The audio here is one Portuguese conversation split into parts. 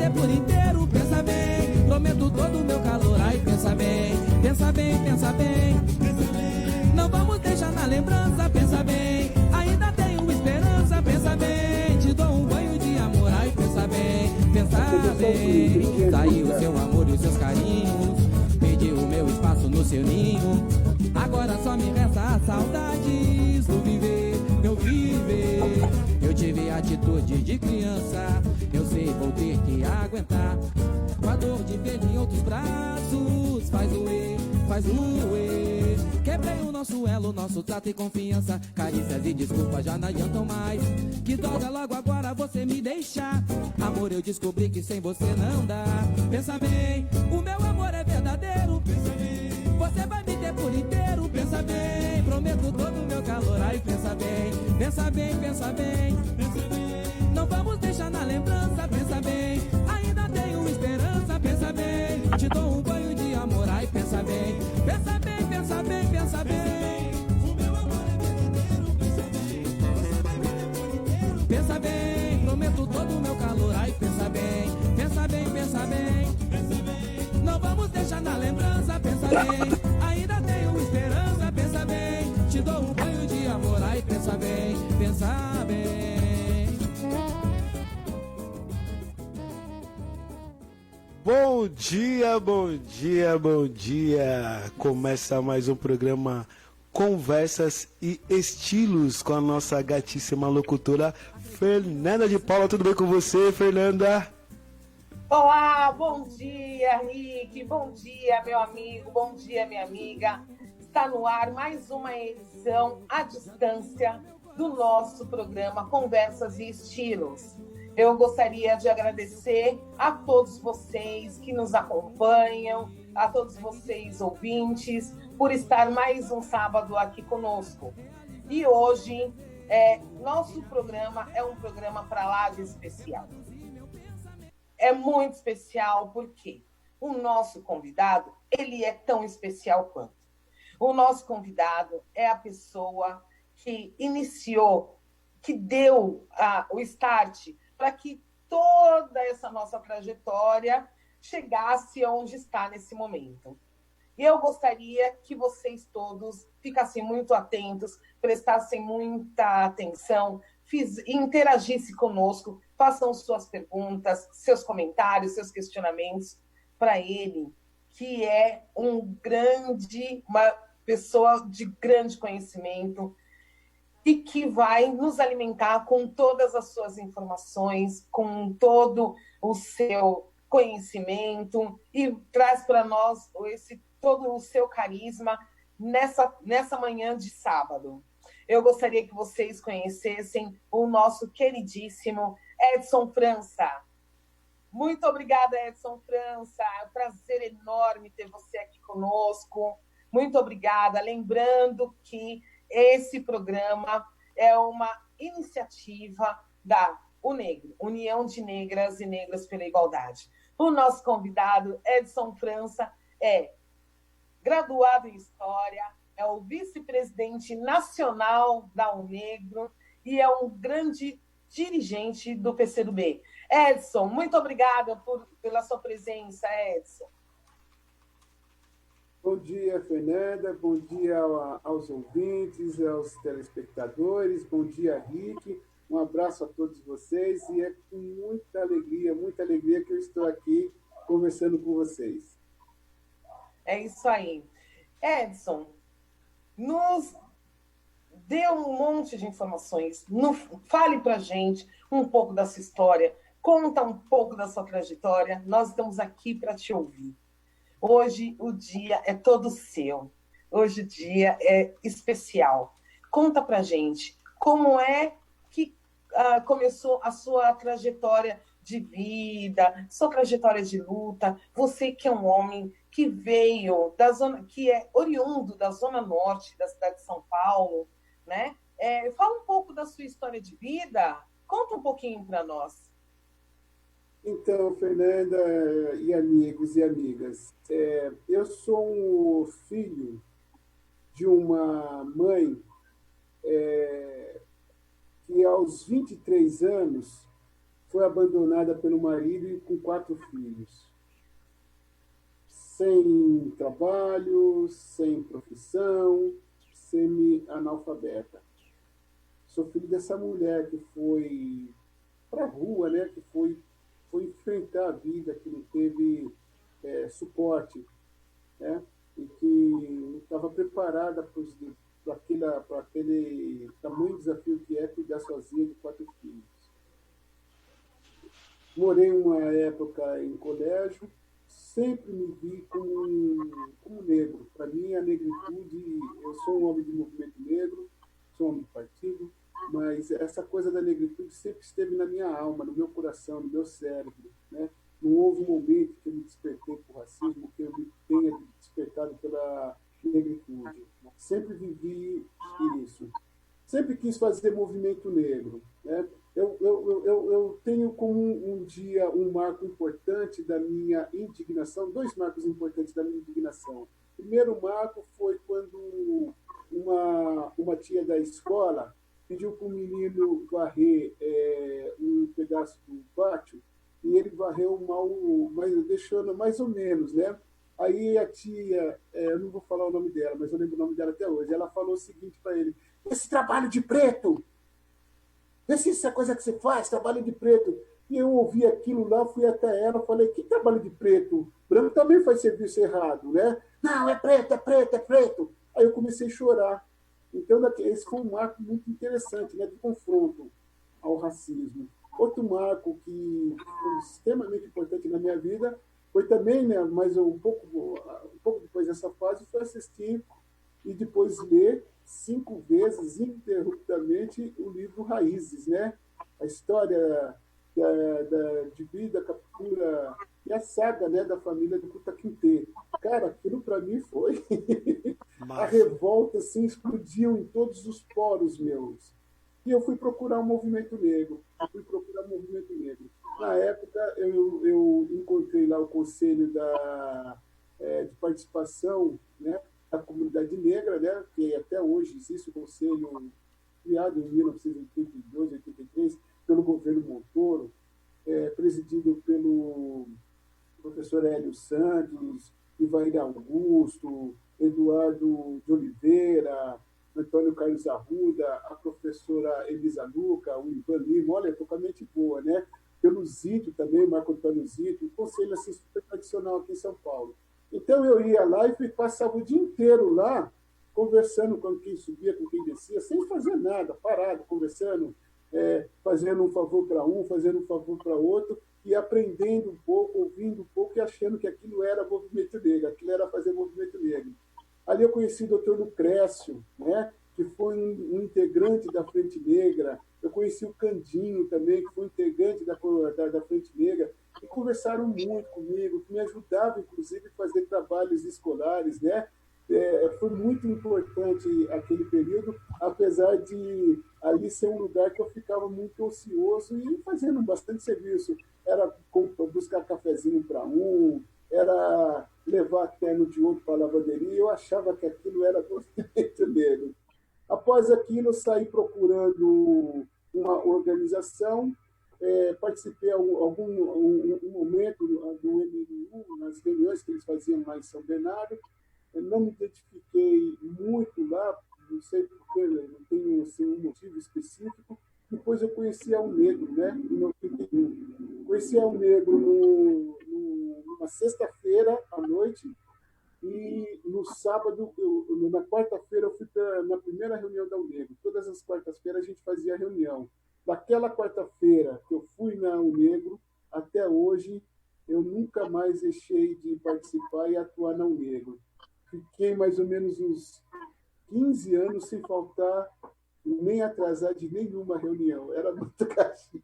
ter por inteiro. Pensa bem, prometo todo o meu calor. Ai, pensa bem, pensa bem, pensa bem. Não vamos deixar na lembrança, pensa bem. Ainda tenho esperança, pensa bem. Te dou um banho de amor, ai, pensa bem, pensa bem. Saiu o seu amor e os seus carinhos, perdi o meu espaço no seu ninho. Agora só me resta a saudade do viver, meu viver. Eu tive atitude de criança, eu sei, vou ter que aguentar. Com a dor de ver em outros braços, faz doer, faz doer. Quebrei o nosso elo, nosso trato e confiança. Carícias e desculpas já não adiantam mais. Que droga logo agora você me deixar. Amor, eu descobri que sem você não dá. Pensa bem, o meu amor é verdadeiro. Pensa bem, você vai me ter por inteiro. Pensa bem, prometo todo o meu calor. Ai, pensa bem, pensa bem, pensa bem. Não vamos deixar na lembrança, pensa bem. Ainda tenho esperança, pensa bem. Te dou um banho de amor, ai, pensa bem. Pensa bem, pensa bem, pensa bem. O meu amor é verdadeiro, pensa bem. Você vai me ter por inteiro. Pensa bem, prometo todo o meu calor, ai, pensa bem. Pensa bem, pensa bem. Não vamos deixar na lembrança, pensa bem. Ainda tenho esperança, pensa bem. Te dou um banho de amor, ai, pensa bem, pensa bem. Bom dia, bom dia, bom dia. Começa mais um programa Conversas e Estilos com a nossa gatíssima locutora Fernanda de Paula. Tudo bem com você, Fernanda? Olá, bom dia, Rick. Bom dia, meu amigo. Bom dia, minha amiga. Está no ar mais uma edição à distância do nosso programa Conversas e Estilos. Eu gostaria de agradecer a todos vocês que nos acompanham, a todos vocês ouvintes, por estar mais um sábado aqui conosco. E hoje, nosso programa é um programa para lá de especial. É muito especial porque o nosso convidado, ele é tão especial quanto. O nosso convidado é a pessoa que iniciou, que deu o start para que toda essa nossa trajetória chegasse onde está nesse momento. E eu gostaria que vocês todos ficassem muito atentos, prestassem muita atenção, interagissem conosco, façam suas perguntas, seus comentários, seus questionamentos para ele, que é uma pessoa de grande conhecimento, e que vai nos alimentar com todas as suas informações, com todo o seu conhecimento e traz para nós todo o seu carisma nessa manhã de sábado. Eu gostaria que vocês conhecessem o nosso queridíssimo Edson França. Muito obrigada, Edson França. É um prazer enorme ter você aqui conosco. Muito obrigada. Lembrando que esse programa é uma iniciativa da UNEGRO, União de Negras e Negras pela Igualdade. O nosso convidado, Edson França, é graduado em História, é o vice-presidente nacional da UNEGRO e é um grande dirigente do PCdoB. Edson, muito obrigada pela sua presença, Edson. Bom dia, Fernanda. Bom dia aos ouvintes, aos telespectadores. Bom dia, Rick. Um abraço a todos vocês e é com muita alegria que eu estou aqui conversando com vocês. É isso aí. Edson, nos dê um monte de informações. Fale para a gente um pouco da sua história. Conta um pouco da sua trajetória. Nós estamos aqui para te ouvir. Hoje o dia é todo seu. Hoje o dia é especial. Conta pra gente como é que começou a sua trajetória de vida, sua trajetória de luta. Você que é um homem que veio que é oriundo da Zona Norte da cidade de São Paulo, né? Fala um pouco da sua história de vida. Conta um pouquinho para nós. Então, Fernanda e amigos e amigas, eu sou um filho de uma mãe que aos 23 anos foi abandonada pelo marido e com 4 filhos. Sem trabalho, sem profissão, semi-analfabeta. Sou filho dessa mulher que foi para a rua, né? Que foi enfrentar a vida, que não teve suporte, né? E que não estava preparada para aquele tamanho desafio que é cuidar sozinha de 4 filhos. Morei uma época em colégio, sempre me vi como negro. Para mim, a negritude, eu sou um homem de movimento negro, sou um homem de partido, mas essa coisa da negritude sempre esteve na minha alma, no meu coração, no meu cérebro, né? Não houve um momento que eu me despertei por racismo, que eu me tenha despertado pela negritude. Sempre vivi isso. Sempre quis fazer movimento negro, né? Eu tenho como um dia um marco importante da minha indignação, 2 marcos importantes da minha indignação. O primeiro marco foi quando uma tia da escola pediu para o menino varrer um pedaço do pátio e ele varreu mal, mas deixando mais ou menos, né? Aí a tia, eu não vou falar o nome dela, mas eu lembro o nome dela até hoje, ela falou o seguinte para ele: esse trabalho de preto, vê se isso é coisa que você faz, trabalho de preto. E eu ouvi aquilo lá, fui até ela, falei: que trabalho de preto? Branco também faz serviço errado, né? Não, é preto, é preto, é preto. Aí eu comecei a chorar. Então, esse foi um marco muito interessante, né, de confronto ao racismo. Outro marco que foi extremamente importante na minha vida foi também, né, mas um pouco depois dessa fase, foi assistir e depois ler 5 vezes, ininterruptamente, o livro Raízes, né? A história de vida, captura e a saga, né, da família do Kunta Kinte. Cara, aquilo para mim foi... A revolta assim, explodiu em todos os poros meus. E eu fui procurar um movimento negro. Na época, eu encontrei lá o Conselho de Participação, né, da Comunidade Negra, né, que até hoje existe o Conselho criado em 1982, 83, pelo governo Montoro, presidido pelo professor Hélio Santos, Ivair Augusto, Eduardo de Oliveira, Antônio Carlos Arruda, a professora Elisa Luca, o Ivan Lima, olha, estou com a mente boa, né? Pelo Zito também, Marco Antônio Zito, um conselho assim, super tradicional aqui em São Paulo. Então eu ia lá e passava o dia inteiro lá, conversando com quem subia, com quem descia, sem fazer nada, parado, conversando, fazendo um favor para um, fazendo um favor para outro, e aprendendo um pouco, ouvindo um pouco e achando que aquilo era movimento negro, aquilo era fazer movimento negro. Ali eu conheci o Dr. Lucrécio, né, que foi um integrante da Frente Negra. Eu conheci o Candinho também, que foi integrante da Frente Negra, e conversaram muito comigo, que me ajudavam, inclusive, a fazer trabalhos escolares, né? Foi muito importante aquele período, apesar de ali ser um lugar que eu ficava muito ocioso e fazendo bastante serviço. Era buscar cafezinho para um, era levar terno de outro para a lavanderia. Eu achava que aquilo era movimento negro. Após aquilo, eu saí procurando uma organização, participei um momento do MNU, nas reuniões que eles faziam lá em São Bernardo. Eu não me identifiquei muito lá, não sei porque, não tenho assim, um motivo específico. Depois eu conheci ao Negro, né, em 91. Conheci ao Negro numa sexta-feira à noite, e no sábado, na quarta-feira, eu fui na primeira reunião da Unegro. Todas as quartas-feiras a gente fazia reunião. Daquela quarta-feira que eu fui na Unegro, até hoje, eu nunca mais deixei de participar e atuar na Unegro. Fiquei mais ou menos uns 15 anos sem faltar nem atrasar de nenhuma reunião. Era muito caxias.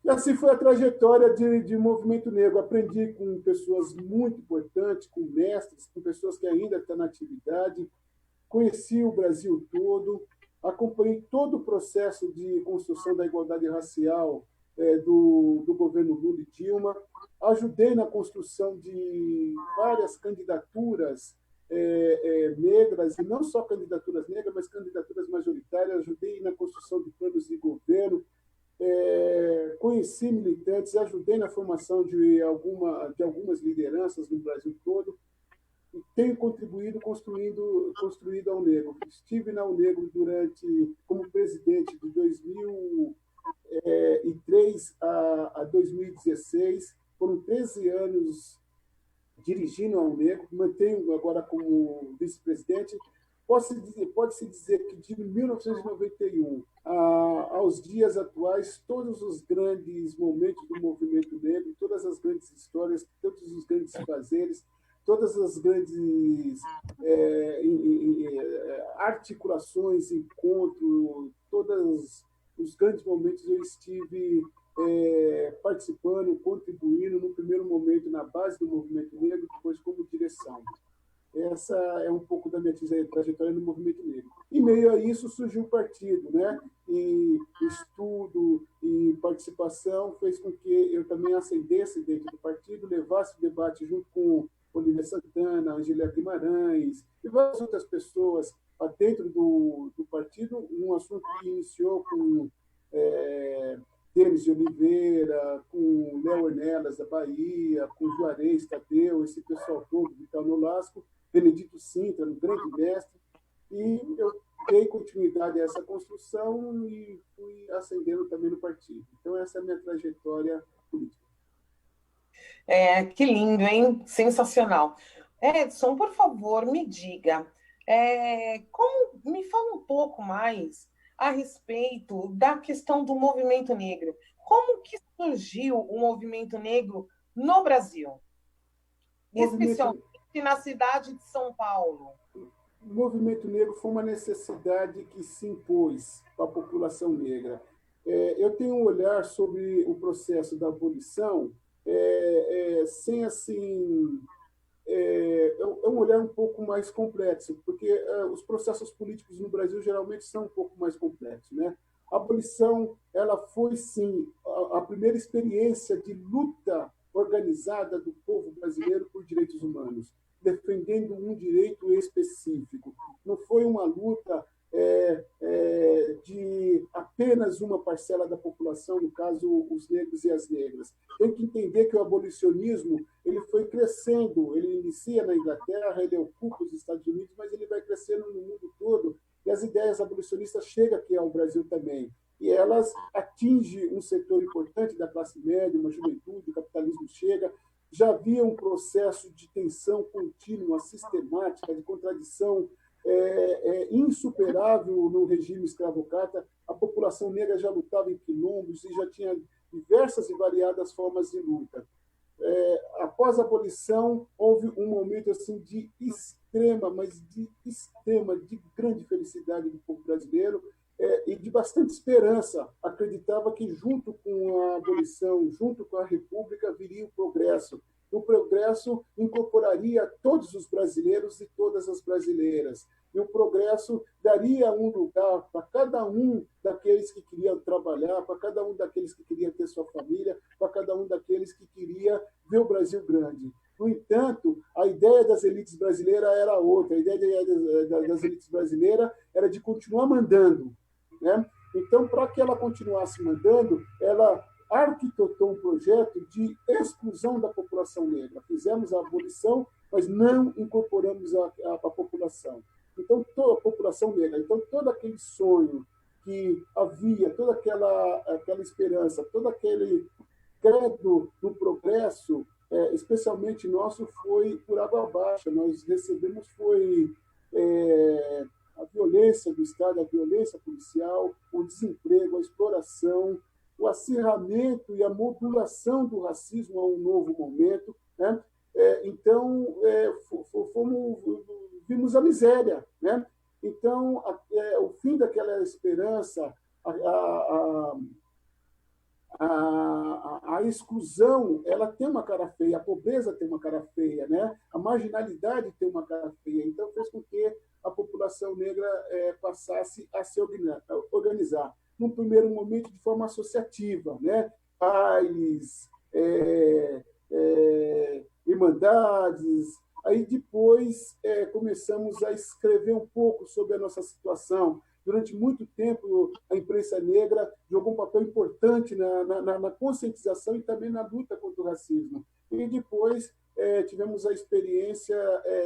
E assim foi a trajetória de movimento negro. Aprendi com pessoas muito importantes, com mestres, com pessoas que ainda estão na atividade. Conheci o Brasil todo, acompanhei todo o processo de construção da igualdade racial do governo Lula e Dilma. Ajudei na construção de várias candidaturas negras, e não só candidaturas negras, mas candidaturas majoritárias. Ajudei na construção de planos de governo. conheci militantes, ajudei na formação de algumas lideranças no Brasil todo, e tenho contribuído construindo a UNEGRO. Estive na UNEGRO como presidente de 2003 a 2016, foram 13 anos dirigindo a UNEGRO, mantenho agora como vice-presidente. Pode-se dizer que de 1991 aos dias atuais, todos os grandes momentos do movimento negro, todas as grandes histórias, todos os grandes fazeres, todas as grandes articulações, encontros, todos os grandes momentos eu estive participando, contribuindo, no primeiro momento na base do movimento negro, depois como direção. Essa é um pouco da minha trajetória no movimento negro. Em meio a isso surgiu o partido, né? E estudo e participação fez com que eu também ascendesse dentro do partido, levasse o debate junto com Olívia Santana, Angélica Guimarães e várias outras pessoas dentro do partido, um assunto que iniciou com Denis de Oliveira, com Léo Ornelas, da Bahia, com Juarez Tadeu, esse pessoal todo, Vital Nolasco, Benedito Sintra, um grande mestre, e eu dei continuidade a essa construção e fui ascendendo também no partido. Então, essa é a minha trajetória política. Que lindo, hein? Sensacional. Edson, por favor, me diga, me fala um pouco mais a respeito da questão do movimento negro. Como que surgiu o movimento negro no Brasil? Especialmente na cidade de São Paulo. O movimento negro foi uma necessidade que se impôs para a população negra. Eu tenho um olhar sobre o processo da abolição sem assim... É um olhar um pouco mais complexo, porque os processos políticos no Brasil geralmente são um pouco mais complexos, né? A abolição, ela foi, sim, a primeira experiência de luta organizada do povo brasileiro por direitos humanos, defendendo um direito específico. Não foi uma luta de apenas uma parcela da população, no caso, os negros e as negras. Tem que entender que o abolicionismo ele foi crescendo, ele inicia na Inglaterra, ele ocupa os Estados Unidos, mas ele vai crescendo no mundo todo, e as ideias abolicionistas chegam aqui ao Brasil também. E elas atingem um setor importante da classe média, uma juventude, o capitalismo chega. Já havia um processo de tensão contínua, sistemática, de contradição insuperável no regime escravocrata. A população negra já lutava em quilombos e já tinha diversas e variadas formas de luta. Após a abolição, houve um momento assim de extrema, mas de grande felicidade do povo brasileiro e de bastante esperança. Acreditava que junto com a abolição, junto com a República, viria o progresso. O progresso incorporaria todos os brasileiros e todas as brasileiras. E o progresso daria um lugar para cada um daqueles que queriam trabalhar, para cada um daqueles que queria ter sua família, para cada um daqueles que queria ver o Brasil grande. No entanto, a ideia das elites brasileiras era outra. A ideia das elites brasileiras era de continuar mandando, né? Então, para que ela continuasse mandando, ela arquitetou um projeto de exclusão da população negra. Fizemos a abolição, mas não incorporamos a população. Então, toda a população negra, então, todo aquele sonho que havia, toda aquela esperança, todo aquele credo do progresso, especialmente nosso, foi por água abaixo. Nós recebemos a violência do Estado, a violência policial, o desemprego, a exploração, o acirramento e a modulação do racismo a um novo momento, né? Então, vimos a miséria, né? Então, o fim daquela esperança, a exclusão, ela tem uma cara feia, a pobreza tem uma cara feia, né? A marginalidade tem uma cara feia. Então, fez com que a população negra passasse a se organizar. Num primeiro momento, de forma associativa, né? Pais, irmandades. Aí depois começamos a escrever um pouco sobre a nossa situação. Durante muito tempo, a imprensa negra jogou um papel importante na conscientização e também na luta contra o racismo. E depois tivemos a experiência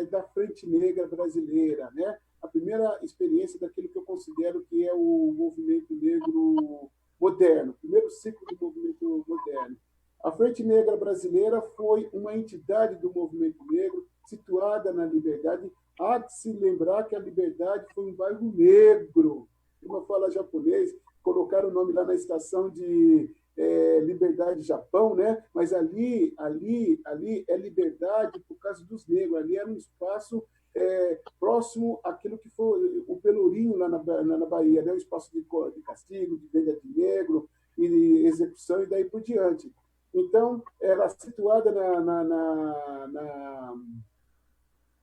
da Frente Negra Brasileira, né? A primeira experiência daquilo que eu considero que é o movimento negro moderno, o primeiro ciclo do movimento moderno. A Frente Negra Brasileira foi uma entidade do movimento negro situada na Liberdade. Há de se lembrar que a Liberdade foi um bairro negro. Como fala japonês, colocaram o nome lá na estação de Liberdade Japão, né? Mas ali é liberdade por causa dos negros. Ali era um espaço próximo àquilo que foi o Pelourinho lá na Bahia, né? Um espaço de castigo, de venda de negro, e execução e daí por diante. Então, ela situada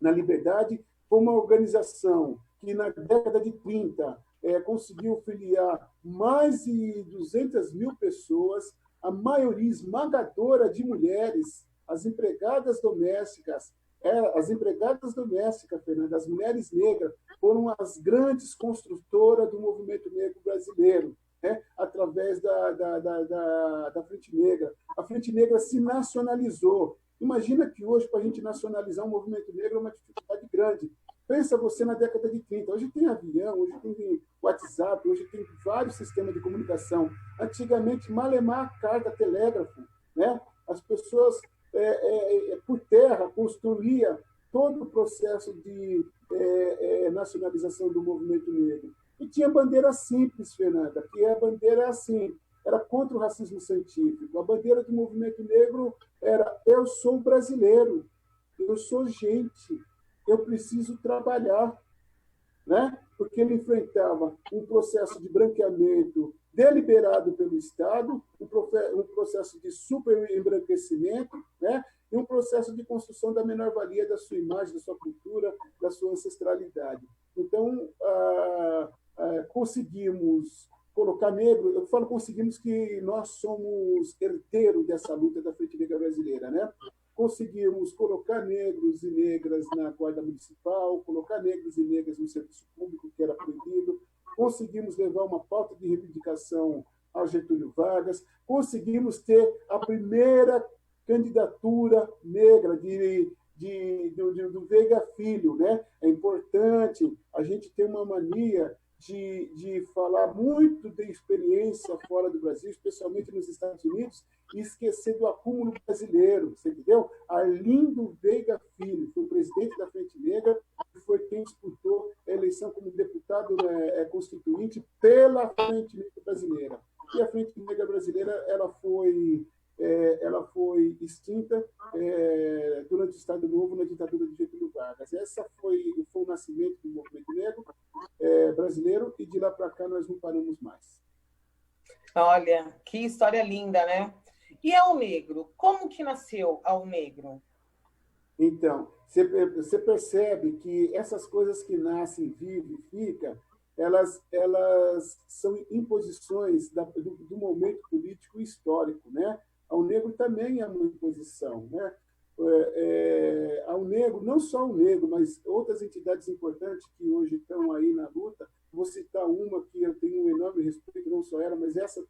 na Liberdade, foi uma organização que, na década de 30, conseguiu filiar mais de 200 mil pessoas, a maioria esmagadora de mulheres, as empregadas domésticas, Fernanda, as mulheres negras, foram as grandes construtoras do movimento negro brasileiro, né? Através da Frente Negra. A Frente Negra se nacionalizou. Imagina que hoje, para a gente nacionalizar um movimento negro, é uma dificuldade grande. Pensa você na década de 30. Hoje tem avião, hoje tem WhatsApp, hoje tem vários sistemas de comunicação. Antigamente, malemar, carta, telégrafo, né? As pessoas, por terra, construíam todo o processo de nacionalização do movimento negro. E tinha bandeira simples, Fernanda, que a bandeira assim, era contra o racismo científico. A bandeira do movimento negro era: eu sou brasileiro, eu sou gente, eu preciso trabalhar, né? Porque ele enfrentava um processo de branqueamento deliberado pelo Estado, um processo de superembranquecimento, né? E um processo de construção da menor-valia da sua imagem, da sua cultura, da sua ancestralidade. Então, conseguimos colocar negro, eu falo conseguimos que nós somos herdeiros dessa luta da Frente Negra Brasileira, né? Conseguimos colocar negros e negras na Guarda Municipal, colocar negros e negras no serviço público, que era proibido, conseguimos levar uma pauta de reivindicação ao Getúlio Vargas, conseguimos ter a primeira candidatura negra do Veiga Filho, né? É importante a gente ter uma mania de falar muito de experiência fora do Brasil, especialmente nos Estados Unidos, e esquecer do acúmulo brasileiro, você entendeu? Arlindo Veiga Filho foi o presidente da Frente Negra e foi quem disputou a eleição como deputado constituinte pela Frente Negra Brasileira. E a Frente Negra Brasileira ela foi extinta durante o Estado Novo, na ditadura de Getúlio Vargas. Esse foi o nascimento do movimento negro brasileiro, e de lá para cá nós não paramos mais. Olha, que história linda, né? E Ao Negro? Como que nasceu Ao Negro? Então, você percebe que essas coisas que nascem, vivem e ficam, elas são imposições do momento político e histórico, né? Ao Negro também é uma imposição, né? Ao Negro, não só o Negro, mas outras entidades importantes que hoje estão aí na luta. Vou citar uma que eu tenho um enorme respeito, não só ela, mas essa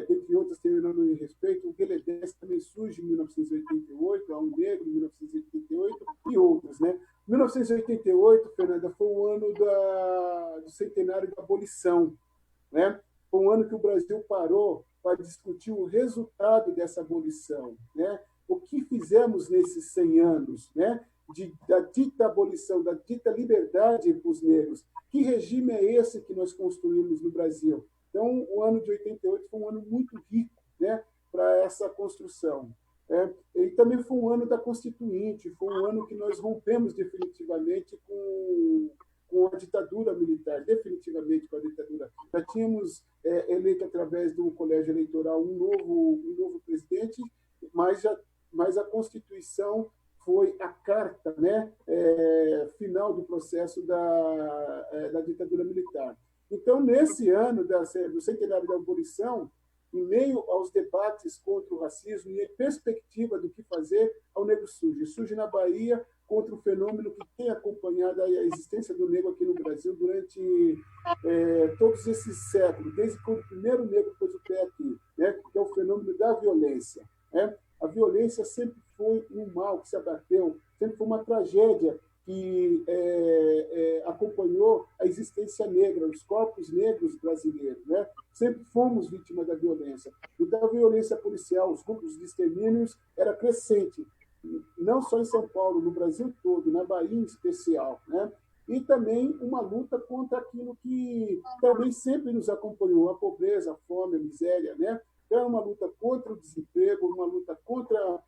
dentre outras, tem um enorme respeito. O Gueledés também surge em 1988, Ao Negro, em 1988, e outras, né? 1988, Fernanda, foi o ano do centenário da abolição, né? Foi um ano que o Brasil parou para discutir o resultado dessa abolição, né? O que fizemos nesses 100 anos, né? Da dita abolição, da dita liberdade para os negros. Que regime é esse que nós construímos no Brasil? Então, o ano de 88 foi um ano muito rico, né, para essa construção. E também foi um ano da Constituinte, foi um ano que nós rompemos definitivamente com a ditadura militar, definitivamente com a ditadura. Já tínhamos eleito, através do colégio eleitoral, um novo presidente, mas a Constituição foi a carta, né, final do processo da ditadura militar. Então, nesse ano do centenário da abolição, em meio aos debates contra o racismo e em perspectiva do que fazer, Ao Negro surge. Surge na Bahia contra o fenômeno que tem acompanhado a existência do negro aqui no Brasil durante todos esses séculos, desde quando o primeiro negro pôs o pé aqui, né? Que é o fenômeno da violência. Né? A violência sempre foi um mal que se abateu, sempre foi uma tragédia que acompanhou a existência negra, os corpos negros brasileiros. Né? Sempre fomos vítimas da violência. Então, a violência policial, os grupos de extermínios, era crescente, não só em São Paulo, no Brasil todo, na Bahia em especial. Né? E também uma luta contra aquilo que também sempre nos acompanhou, a pobreza, a fome, a miséria. Né? Então, é uma luta contra o desemprego, uma luta contra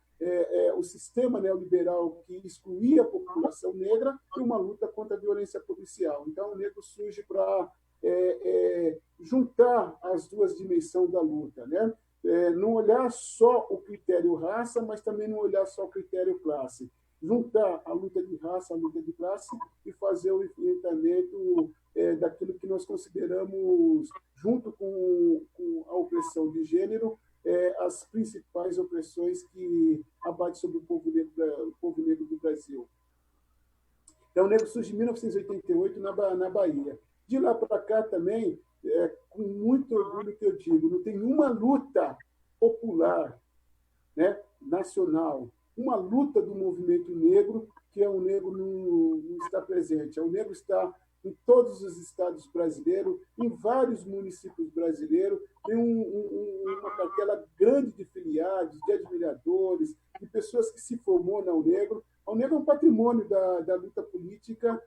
o sistema neoliberal que excluía a população negra e uma luta contra a violência policial. Então, o negro surge para juntar as duas dimensões da luta, né? Não olhar só o critério raça, mas também não olhar só o critério classe. Juntar a luta de raça, a luta de classe e fazer o enfrentamento daquilo que nós consideramos, junto com a opressão de gênero, as principais opressões que abatem sobre o povo negro do Brasil. Então, o negro surge em 1988 na Bahia. De lá para cá também, com muito orgulho que eu digo, não tem uma luta popular, né, nacional, uma luta do movimento negro que o negro não está presente. O negro está em todos os estados brasileiros, em vários municípios brasileiros, tem uma cartela grande de filiados, de admiradores, de pessoas que se formou na Negro. O negro é um patrimônio da luta política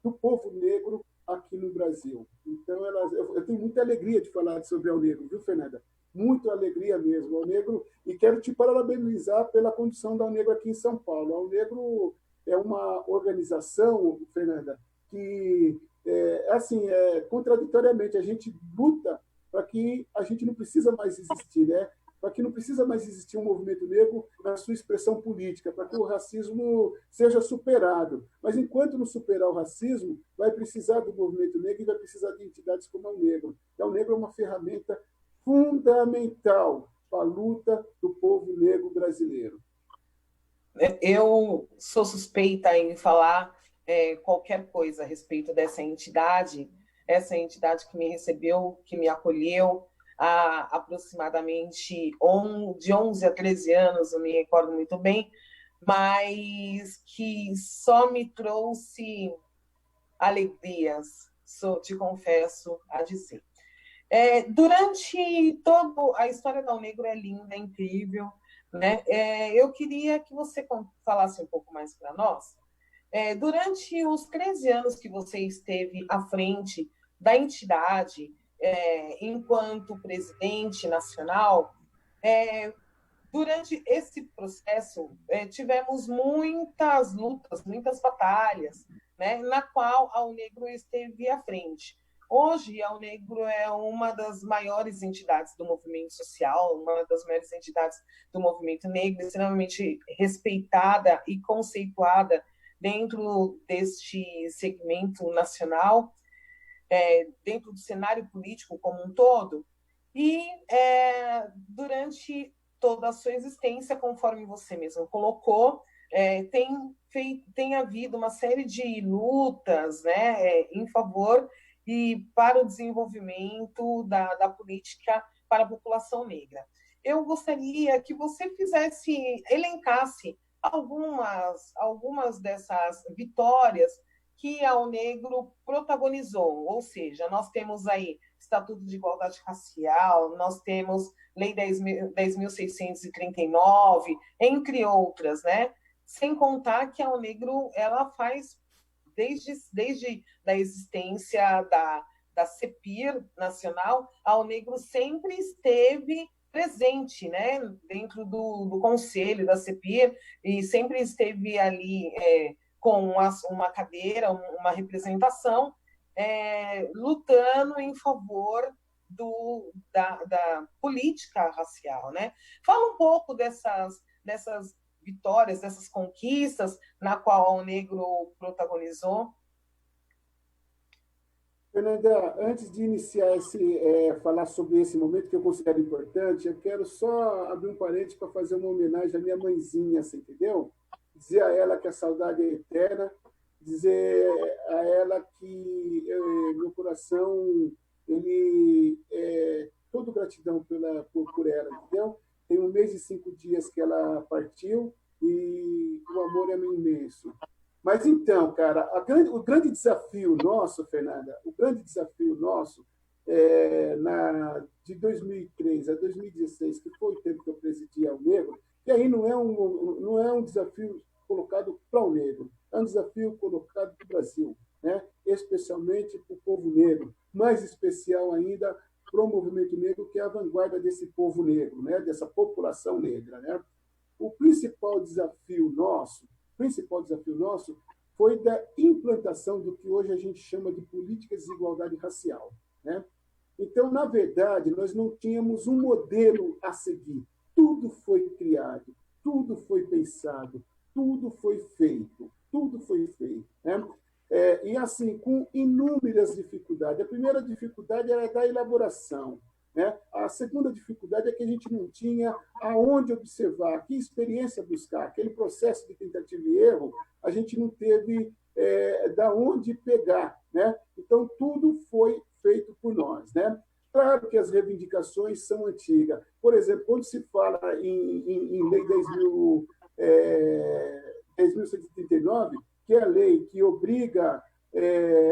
do povo negro aqui no Brasil. Então, eu tenho muita alegria de falar sobre o negro, viu, Fernanda? Muita alegria mesmo. O negro, e quero te parabenizar pela condição da Negro aqui em São Paulo. O Negro é uma organização, Fernanda, que, contraditoriamente, a gente luta para que a gente não precisa mais existir, né? Para que não precisa mais existir um movimento negro na sua expressão política, para que o racismo seja superado. Mas, enquanto não superar o racismo, vai precisar do movimento negro e vai precisar de entidades como o negro. Então, o negro é uma ferramenta fundamental para a luta do povo negro brasileiro. Eu sou suspeita em falar qualquer coisa a respeito dessa entidade, essa entidade que me recebeu, que me acolheu há aproximadamente de 11 a 13 anos, não me recordo muito bem, mas que só me trouxe alegrias, te confesso a dizer. Durante toda a história da Negro é linda, é incrível, né? Eu queria que você falasse um pouco mais para nós. Durante os 13 anos que você esteve à frente da entidade, enquanto presidente nacional, durante esse processo, tivemos muitas lutas, muitas batalhas, né, na qual a Negro esteve à frente. Hoje, a Negro é uma das maiores entidades do movimento social, uma das maiores entidades do movimento negro, extremamente respeitada e conceituada dentro deste segmento nacional, dentro do cenário político como um todo. E durante toda a sua existência, conforme você mesmo colocou, tem havido uma série de lutas, né, em favor e para o desenvolvimento da política para a população negra. Eu gostaria que você elencasse algumas dessas vitórias que a Negro protagonizou, ou seja, nós temos aí Estatuto de Igualdade Racial, nós temos Lei 10.639, entre outras, né? Sem contar que a Negro ela faz desde a existência da CEPIR nacional, a Negro sempre esteve presente, né, dentro do conselho da CEPIR, e sempre esteve ali com uma cadeira, uma representação, lutando em favor da política racial, né? Fala um pouco dessas vitórias, dessas conquistas na qual o Negro protagonizou. Fernanda, antes de iniciar falar sobre esse momento que eu considero importante, eu quero só abrir um parênteses para fazer uma homenagem à minha mãezinha, você entendeu? dizer a ela que a saudade é eterna, dizer a ela que meu coração ele é todo gratidão por ela, entendeu? Tem 1 mês e 5 dias que ela partiu e o amor é imenso. Mas então, cara, o grande desafio nosso, Fernanda, o grande desafio nosso de 2003 a 2016, que foi o tempo que eu presidi ao Negro, que aí não é um desafio colocado para o negro, é um desafio colocado para o Brasil, né? Especialmente para o povo negro, mais especial ainda para o movimento negro, que é a vanguarda desse povo negro, né? Dessa população negra, né? O principal desafio nosso foi da implantação do que hoje a gente chama de política de desigualdade racial, né? Então, na verdade, nós não tínhamos um modelo a seguir. Tudo foi criado, tudo foi pensado, tudo foi feito, né? E assim, com inúmeras dificuldades. A primeira dificuldade era da elaboração, né? A segunda dificuldade é que a gente não tinha aonde observar, que experiência buscar, aquele processo de tentativa e erro, a gente não teve da onde pegar, né? Então, tudo foi feito por nós, né? Claro que as reivindicações são antigas. Por exemplo, quando se fala em Lei 10.139, que é a lei que obriga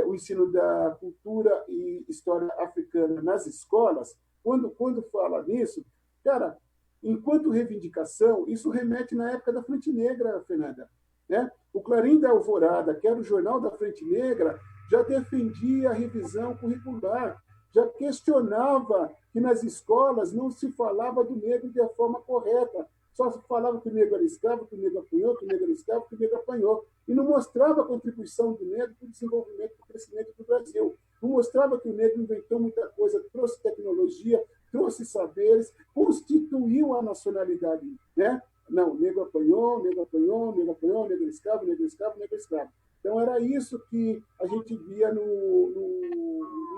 o ensino da cultura e história africana nas escolas, quando fala nisso, cara, enquanto reivindicação, isso remete na época da Frente Negra, Fernanda, né? O Clarim da Alvorada, que era o jornal da Frente Negra, já defendia a revisão curricular, já questionava que nas escolas não se falava do negro de forma correta, só se falava que o negro era escravo, que o negro apanhou, que o negro era escravo, que o negro apanhou, e não mostrava a contribuição do negro para o desenvolvimento e crescimento do Brasil. Não mostrava que o negro inventou muita coisa, trouxe tecnologia, trouxe saberes, constituiu a nacionalidade, né? Não, o negro apanhou, o negro apanhou, o negro apanhou, o negro é escravo, o negro é escravo, o negro é escravo. Então, era isso que a gente via no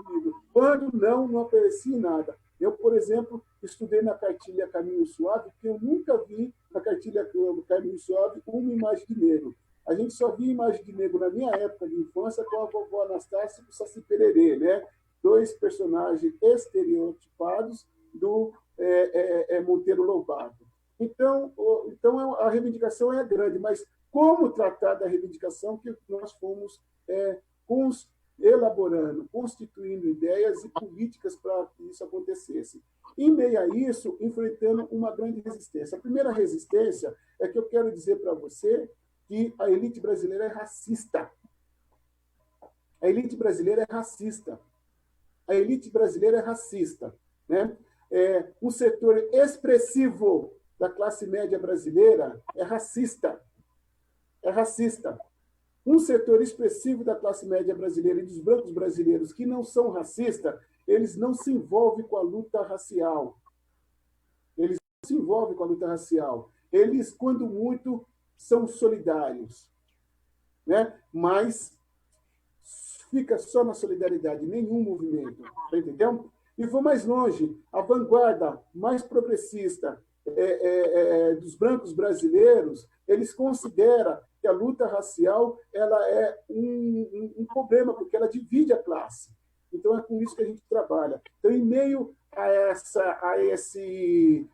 livro. Quando não aparecia nada. Eu, por exemplo, estudei na cartilha Caminho Suave, porque eu nunca vi na cartilha Caminho Suave uma imagem de negro. A gente só via imagem de negro na minha época de infância com a vovó Anastácia e o Saci Pererê, né? 2 personagens estereotipados do Monteiro Lobato. Então, a reivindicação é grande, mas como tratar da reivindicação que nós fomos elaborando, constituindo ideias e políticas para que isso acontecesse. Em meio a isso, enfrentando uma grande resistência. A primeira resistência é que eu quero dizer para você que a elite brasileira é racista. A elite brasileira é racista. A elite brasileira é racista, né? Um setor expressivo da classe média brasileira é racista. É racista. Um setor expressivo da classe média brasileira e dos brancos brasileiros que não são racistas, eles não se envolvem com a luta racial. Eles não se envolvem com a luta racial. Eles, quando muito, são solidários, né? Mas fica só na solidariedade, nenhum movimento. Tá entendendo? E vou mais longe. A vanguarda mais progressista dos brancos brasileiros, eles consideram que a luta racial ela é um problema, porque ela divide a classe. Então, é com isso que a gente trabalha. Então, em meio a esse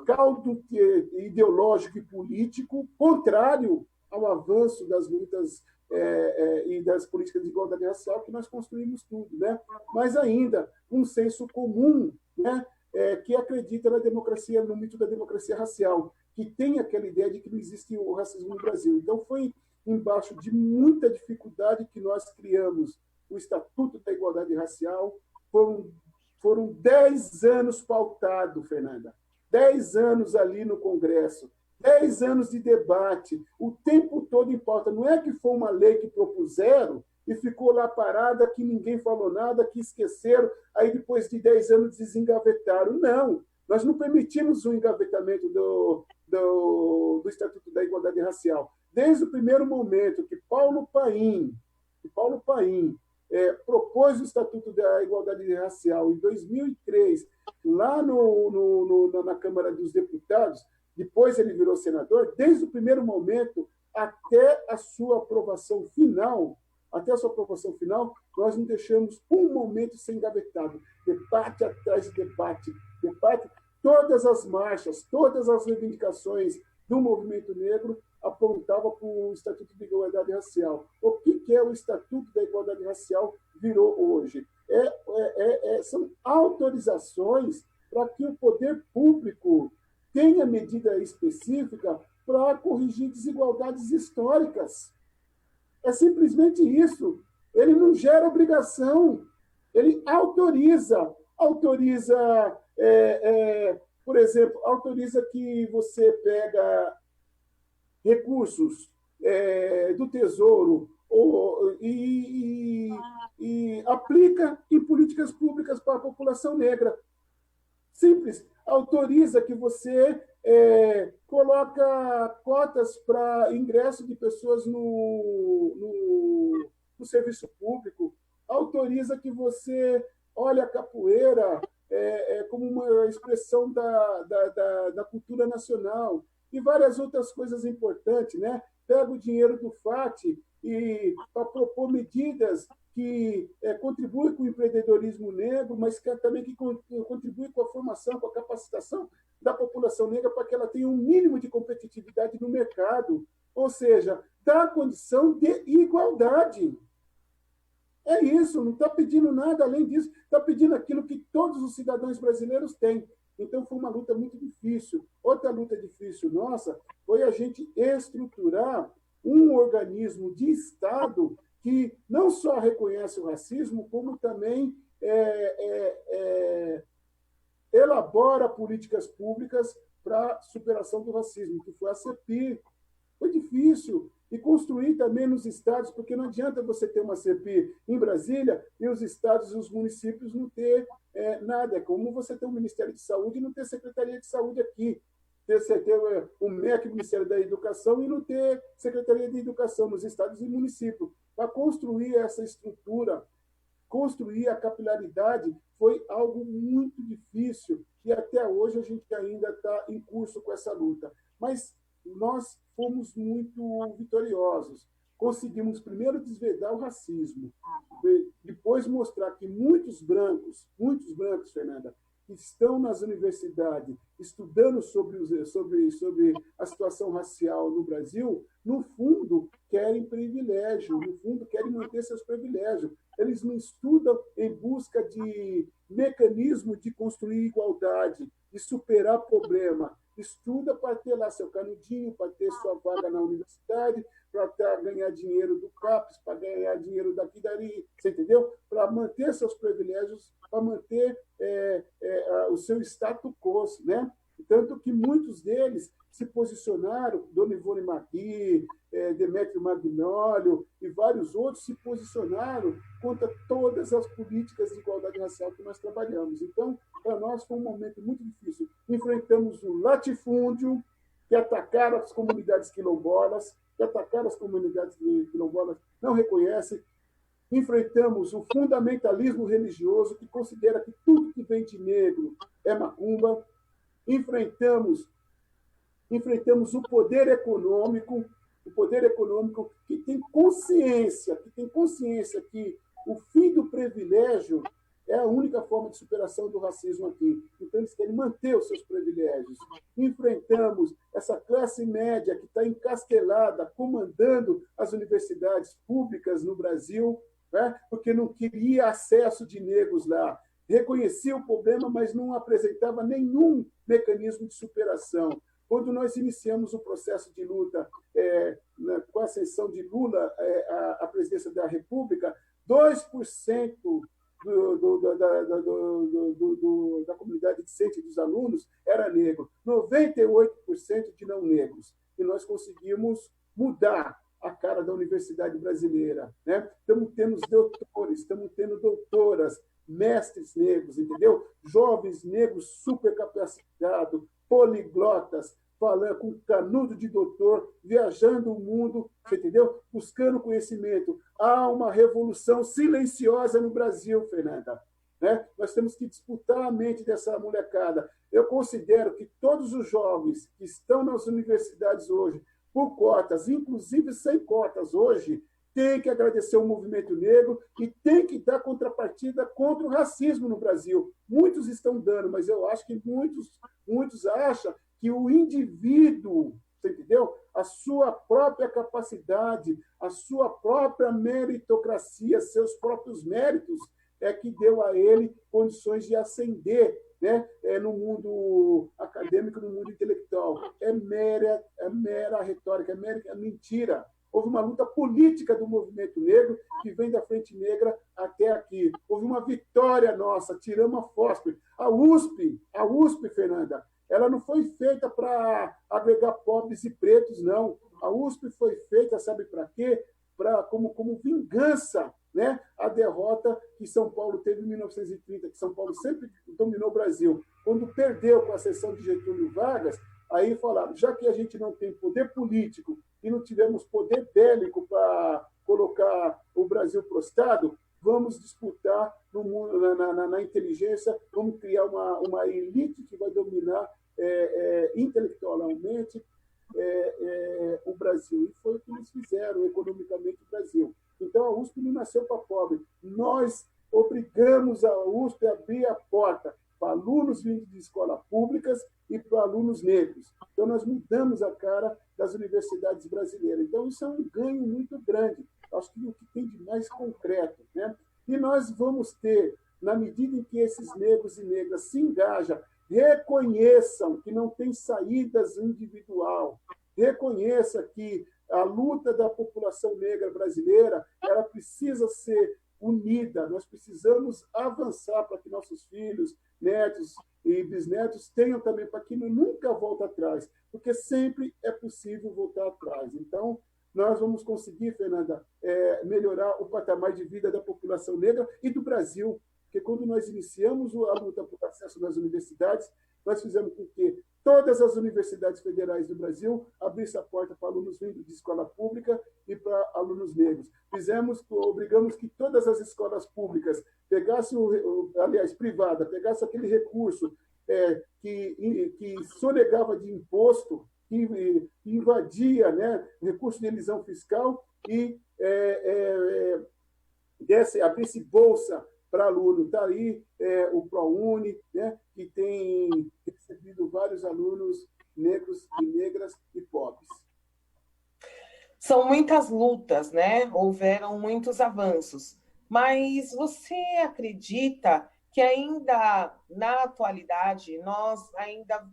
caldo ideológico e político contrário ao avanço das lutas e das políticas de igualdade racial, que nós construímos tudo, né? Mas ainda um senso comum, né? Que acredita na democracia, no mito da democracia racial, que tem aquela ideia de que não existe o racismo no Brasil. Então, foi embaixo de muita dificuldade que nós criamos o Estatuto da Igualdade Racial. Foram 10 anos pautado, Fernanda. 10 anos ali no Congresso. 10 anos de debate. O tempo todo em pauta. Não é que foi uma lei que propuseram e ficou lá parada, que ninguém falou nada, que esqueceram, aí depois de 10 anos desengavetaram. Não, nós não permitimos o engavetamento do Estatuto da Igualdade Racial. Desde o primeiro momento que Paulo Paim propôs o Estatuto da Igualdade Racial em 2003, lá na Câmara dos Deputados, depois ele virou senador, desde o primeiro momento até a sua aprovação final, nós não deixamos um momento sem engavetado. Debate atrás de debate, todas as marchas, todas as reivindicações do movimento negro apontavam para o Estatuto da Igualdade Racial. O que é o Estatuto da Igualdade Racial virou hoje? São autorizações para que o poder público tenha medida específica para corrigir desigualdades históricas. É simplesmente isso. Ele não gera obrigação, ele autoriza, por exemplo, autoriza que você pega recursos do Tesouro e aplica em políticas públicas para a população negra. Simples. Autoriza que você coloca cotas para ingresso de pessoas no serviço público. Autoriza que você olhe a capoeira como uma expressão da cultura nacional e várias outras coisas importantes, né? Pega o dinheiro do FAT para propor medidas que contribuem com o empreendedorismo negro, mas também que contribuem com a formação, com a capacitação da população negra para que ela tenha um mínimo de competitividade no mercado. Ou seja, dá condição de igualdade. É isso, não está pedindo nada além disso, está pedindo aquilo que todos os cidadãos brasileiros têm. Então, foi uma luta muito difícil. Outra luta difícil nossa foi a gente estruturar um organismo de Estado que não só reconhece o racismo, como também elabora políticas públicas para a superação do racismo, que foi a CEPI. Foi difícil. E construir também nos estados, porque não adianta você ter uma CEPI em Brasília e os estados e os municípios não ter nada. É como você ter um Ministério de Saúde e não ter Secretaria de Saúde aqui. Ter o MEC, Ministério da Educação, e não ter Secretaria de Educação nos estados e municípios. Para construir essa estrutura, construir a capilaridade, foi algo muito difícil e até hoje a gente ainda está em curso com essa luta. Mas nós fomos muito vitoriosos. Conseguimos primeiro desvendar o racismo, depois mostrar que muitos brancos, Fernanda, que estão nas universidades estudando sobre a situação racial no Brasil, no fundo querem privilégio, no fundo querem manter seus privilégios. Eles não estudam em busca de mecanismo de construir igualdade, de superar problema. Estuda para ter lá seu canudinho, para ter sua vaga na universidade, para ganhar dinheiro do CAPES, para ganhar dinheiro daqui e dali, você entendeu? Para manter seus privilégios, para manter o seu status quo, né? Tanto que muitos deles se posicionaram, Dona Ivone Magui, Demétrio Magnólio e vários outros se posicionaram contra todas as políticas de igualdade racial que nós trabalhamos. Então, para nós foi um momento muito difícil. Enfrentamos o latifúndio, que atacaram as comunidades quilombolas, não reconhecem. Enfrentamos o fundamentalismo religioso, que considera que tudo que vem de negro é macumba. Enfrentamos o poder econômico que tem consciência que o fim do privilégio é a única forma de superação do racismo aqui. Então, eles querem manter os seus privilégios. Enfrentamos essa classe média que está encastelada, comandando as universidades públicas no Brasil, né? Porque não queria acesso de negros lá. Reconhecia o problema, mas não apresentava nenhum mecanismo de superação. Quando nós iniciamos o processo de luta com a ascensão de Lula à presidência da República, 2% da comunidade discente dos alunos era negro, 98% de não negros. E nós conseguimos mudar a cara da universidade brasileira, né? Estamos tendo doutores, estamos tendo doutoras, mestres negros, entendeu? Jovens negros super capacitados, poliglotas, falando com canudo de doutor, viajando o mundo, entendeu? Buscando conhecimento. Há uma revolução silenciosa no Brasil, Fernanda. né? Nós temos que disputar a mente dessa molecada. Eu considero que todos os jovens que estão nas universidades hoje, por cotas, inclusive sem cotas hoje, têm que agradecer o movimento negro e têm que dar contrapartida contra o racismo no Brasil. Muitos estão dando, mas eu acho que muitos acham que o indivíduo, você entendeu? A sua própria capacidade, a sua própria meritocracia, seus próprios méritos, é que deu a ele condições de ascender, né? No mundo acadêmico, no mundo intelectual. É mera retórica, é mera mentira. Houve uma luta política do movimento negro que vem da Frente Negra até aqui. Houve uma vitória nossa, tiramos a fósforo. A USP, Fernanda, ela não foi feita para agregar pobres e pretos, não. A USP foi feita, sabe para quê? Como vingança, né? A derrota que São Paulo teve em 1930, que São Paulo sempre dominou o Brasil. Quando perdeu com a cessão de Getúlio Vargas, aí falaram, já que a gente não tem poder político e não tivemos poder bélico para colocar o Brasil prostrado, vamos disputar no mundo, na inteligência, vamos criar uma elite que vai dominar intelectualmente o Brasil. E foi o que eles fizeram economicamente o Brasil. Então, a USP não nasceu para pobre. Nós obrigamos a USP a abrir a porta para alunos vindos de escolas públicas e para alunos negros. Então, nós mudamos a cara das universidades brasileiras. Então, isso é um ganho muito grande. Acho que o que tem de mais concreto, né? E nós vamos ter, na medida em que esses negros e negras se engajam, reconheçam que não tem saídas individual, reconheça que a luta da população negra brasileira ela precisa ser unida, nós precisamos avançar para que nossos filhos, netos e bisnetos tenham também, para que nunca volte atrás, porque sempre é possível voltar atrás. Então, nós vamos conseguir, Fernanda, melhorar o patamar de vida da população negra e do Brasil, porque quando nós iniciamos a luta por acesso nas universidades, nós fizemos com que todas as universidades federais do Brasil abrissem a porta para alunos vindos de escola pública e para alunos negros. Obrigamos que todas as escolas públicas pegassem, aliás, privada, pegassem aquele recurso que sonegava de imposto, que invadia, né, recurso de elisão fiscal e abrisse bolsa para aluno. Está aí o ProUni, né, que tem recebido vários alunos negros e negras e pobres. São muitas lutas, né? Houveram muitos avanços. Mas você acredita que ainda, na atualidade, nós ainda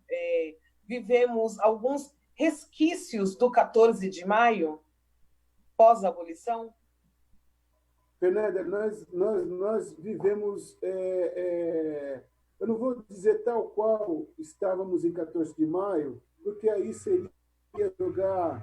vivemos alguns resquícios do 14 de maio, pós-abolição? Fernanda, nós vivemos, eu não vou dizer tal qual estávamos em 14 de maio, porque aí seria jogar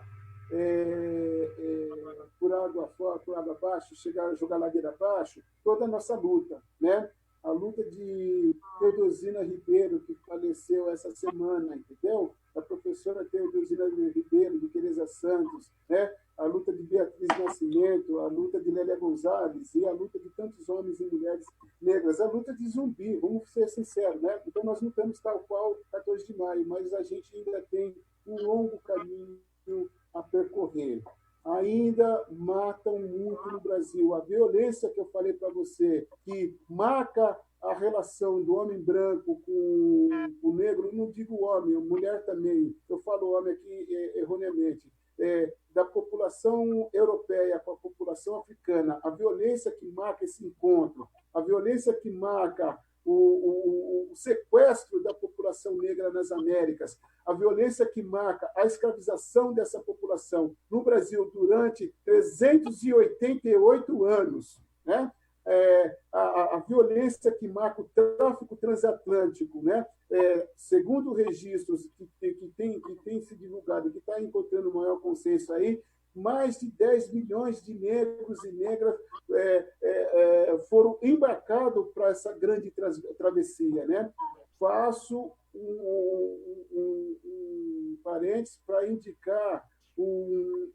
por água fora, por água abaixo, jogar ladeira abaixo, toda a nossa luta, né? A luta de Teodosina Ribeiro, que faleceu essa semana, entendeu? A professora Teodosina Ribeiro, de Teresa Santos, né? A luta de Beatriz Nascimento, a luta de Lélia Gonzalez e a luta de tantos homens e mulheres negras, a luta de Zumbi, vamos ser sinceros, né? Então, nós não temos tal qual 14 de maio, mas a gente ainda tem um longo caminho a percorrer. Ainda matam muito no Brasil. A violência que eu falei para você, que marca a relação do homem branco com o negro, não digo homem, mulher também, eu falo homem aqui erroneamente, da população europeia com a população africana, a violência que marca esse encontro, a violência que marca o sequestro da população negra nas Américas, a violência que marca a escravização dessa população no Brasil durante 388 anos, né? A violência que marca o tráfico transatlântico, né? Segundo registros que tem se divulgado, que está encontrando maior consenso aí, mais de 10 milhões de negros e negras foram embarcados para essa grande travessia, né? Faço um parênteses para indicar um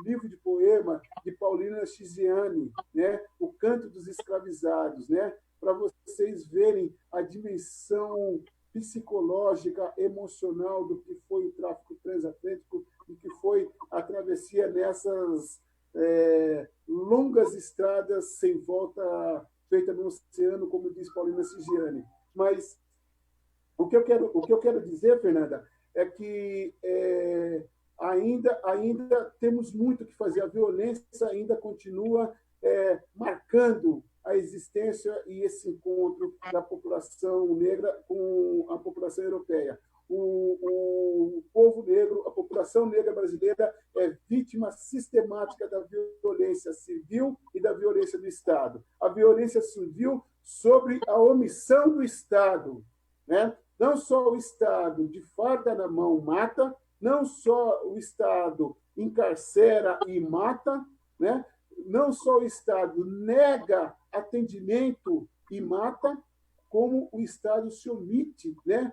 livro de poema de Paulina Chiziane, né? O Canto dos Escravizados, né? para vocês verem a dimensão psicológica, emocional do que foi o tráfico transatlântico e que foi a travessia nessas longas estradas sem volta feita no oceano, como diz Paulina Sigiani. Mas o que eu quero dizer, Fernanda, é que ainda temos muito que fazer. A violência ainda continua marcando a existência e esse encontro da população negra com a população europeia. O povo negro, a população negra brasileira é vítima sistemática da violência civil e da violência do Estado. A violência civil sobre a omissão do Estado, né? Não só o Estado de farda na mão mata, não só o Estado encarcera e mata, né? Não só o Estado nega atendimento e mata, como o Estado se omite, né,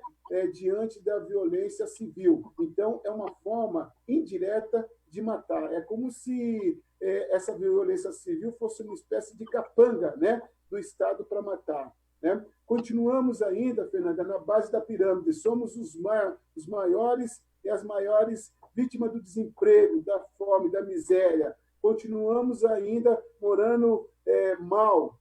diante da violência civil. Então, é uma forma indireta de matar. É como se essa violência civil fosse uma espécie de capanga, né, do Estado para matar. Né? Continuamos ainda, Fernanda, na base da pirâmide. Somos os maiores e as maiores vítimas do desemprego, da fome, da miséria. Continuamos ainda morando mal.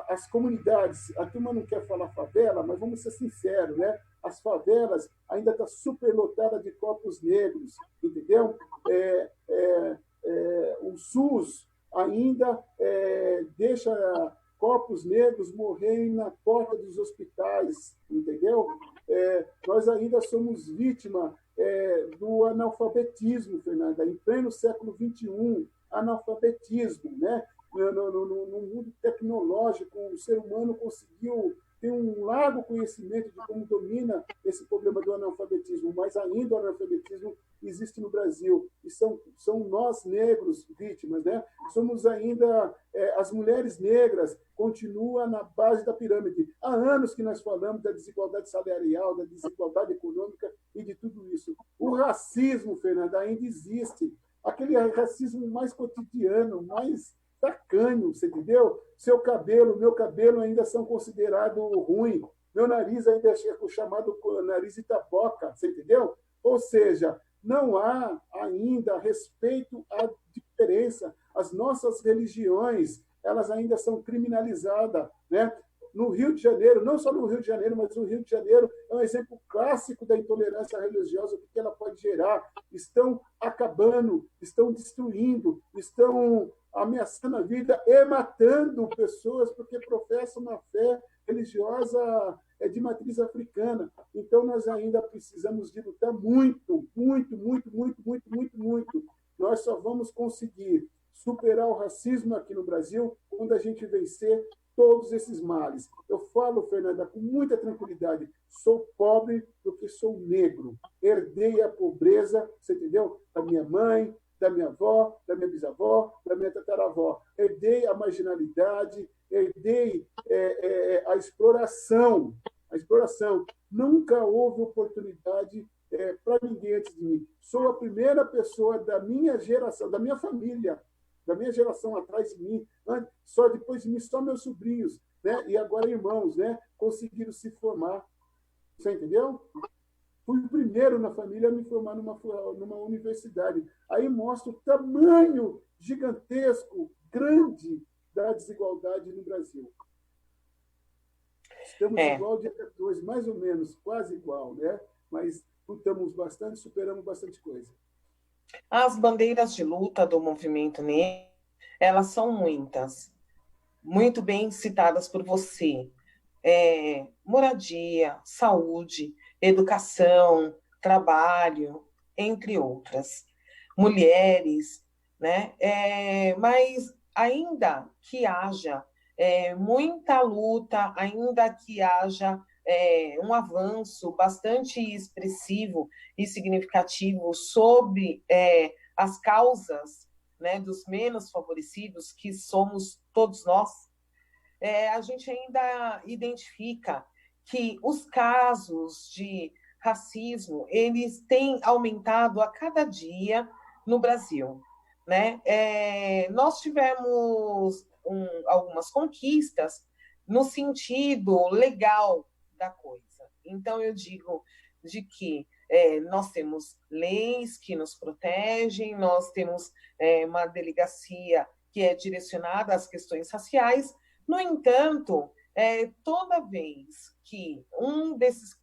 As comunidades, a turma não quer falar favela, mas vamos ser sinceros, né? As favelas ainda estão superlotadas de corpos negros, entendeu? O SUS ainda deixa corpos negros morrerem na porta dos hospitais, entendeu? Nós ainda somos vítima do analfabetismo, Fernanda, em pleno século XXI, analfabetismo, né? No mundo tecnológico, o ser humano conseguiu ter um largo conhecimento de como domina esse problema do analfabetismo, mas ainda o analfabetismo existe no Brasil, e são nós negros vítimas, né? Somos ainda, as mulheres negras continuam na base da pirâmide. Há anos que nós falamos da desigualdade salarial, da desigualdade econômica e de tudo isso. O racismo, Fernanda, ainda existe. Aquele racismo mais cotidiano, mais tacanho, você entendeu? Meu cabelo ainda são considerados ruim. Meu nariz ainda é chamado nariz de taboca, você entendeu? Ou seja, não há ainda respeito à diferença. As nossas religiões, elas ainda são criminalizadas, né? No Rio de Janeiro, não só no Rio de Janeiro, mas no Rio de Janeiro é um exemplo clássico da intolerância religiosa, o que ela pode gerar. Estão acabando, estão destruindo, estão ameaçando a vida e matando pessoas porque professam uma fé religiosa de matriz africana. Então, nós ainda precisamos de lutar muito, muito, muito, muito, muito, muito, muito. Nós só vamos conseguir superar o racismo aqui no Brasil quando a gente vencer todos esses males. Eu falo, Fernanda, com muita tranquilidade, sou pobre porque sou negro. Herdei a pobreza, você entendeu? Da minha mãe, da minha avó, da minha bisavó, da minha tataravó. Herdei a marginalidade, herdei a exploração. A exploração. Nunca houve oportunidade para ninguém antes de mim. Sou a primeira pessoa da minha geração, da minha família, da minha geração atrás de mim, só depois de mim, só meus sobrinhos, né? E agora irmãos, né? Conseguiram se formar. Você entendeu? Fui o primeiro na família a me formar numa universidade. Aí mostra o tamanho gigantesco, grande, da desigualdade no Brasil. Estamos igual dia 14, mais ou menos, quase igual, né? Mas lutamos bastante, superamos bastante coisa. As bandeiras de luta do movimento negro, elas são muitas, muito bem citadas por você. Moradia, saúde, educação, trabalho, entre outras. Mulheres, né? Mas ainda que haja muita luta, ainda que haja um avanço bastante expressivo e significativo sobre as causas, né, dos menos favorecidos, que somos todos nós, a gente ainda identifica que os casos de racismo, eles têm aumentado a cada dia no Brasil, né? Nós tivemos algumas conquistas no sentido legal da coisa. Então, eu digo de que nós temos leis que nos protegem, nós temos uma delegacia que é direcionada às questões raciais. No entanto, toda vez que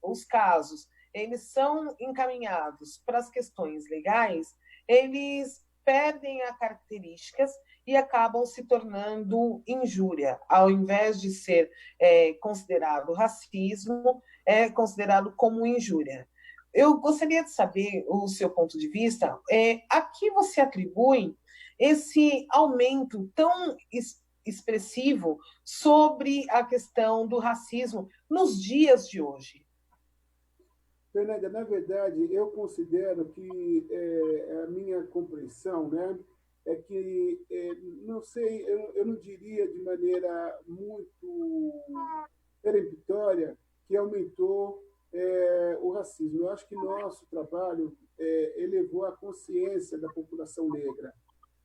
os casos eles são encaminhados para as questões legais, eles perdem as características e acabam se tornando injúria. Ao invés de ser considerado racismo, é considerado como injúria. Eu gostaria de saber o seu ponto de vista. A que você atribui esse aumento tão expressivo sobre a questão do racismo nos dias de hoje? Fernanda, na verdade, eu considero que a minha compreensão, né, é que, não sei, eu não diria de maneira muito peremptória que aumentou o racismo. Eu acho que nosso trabalho elevou a consciência da população negra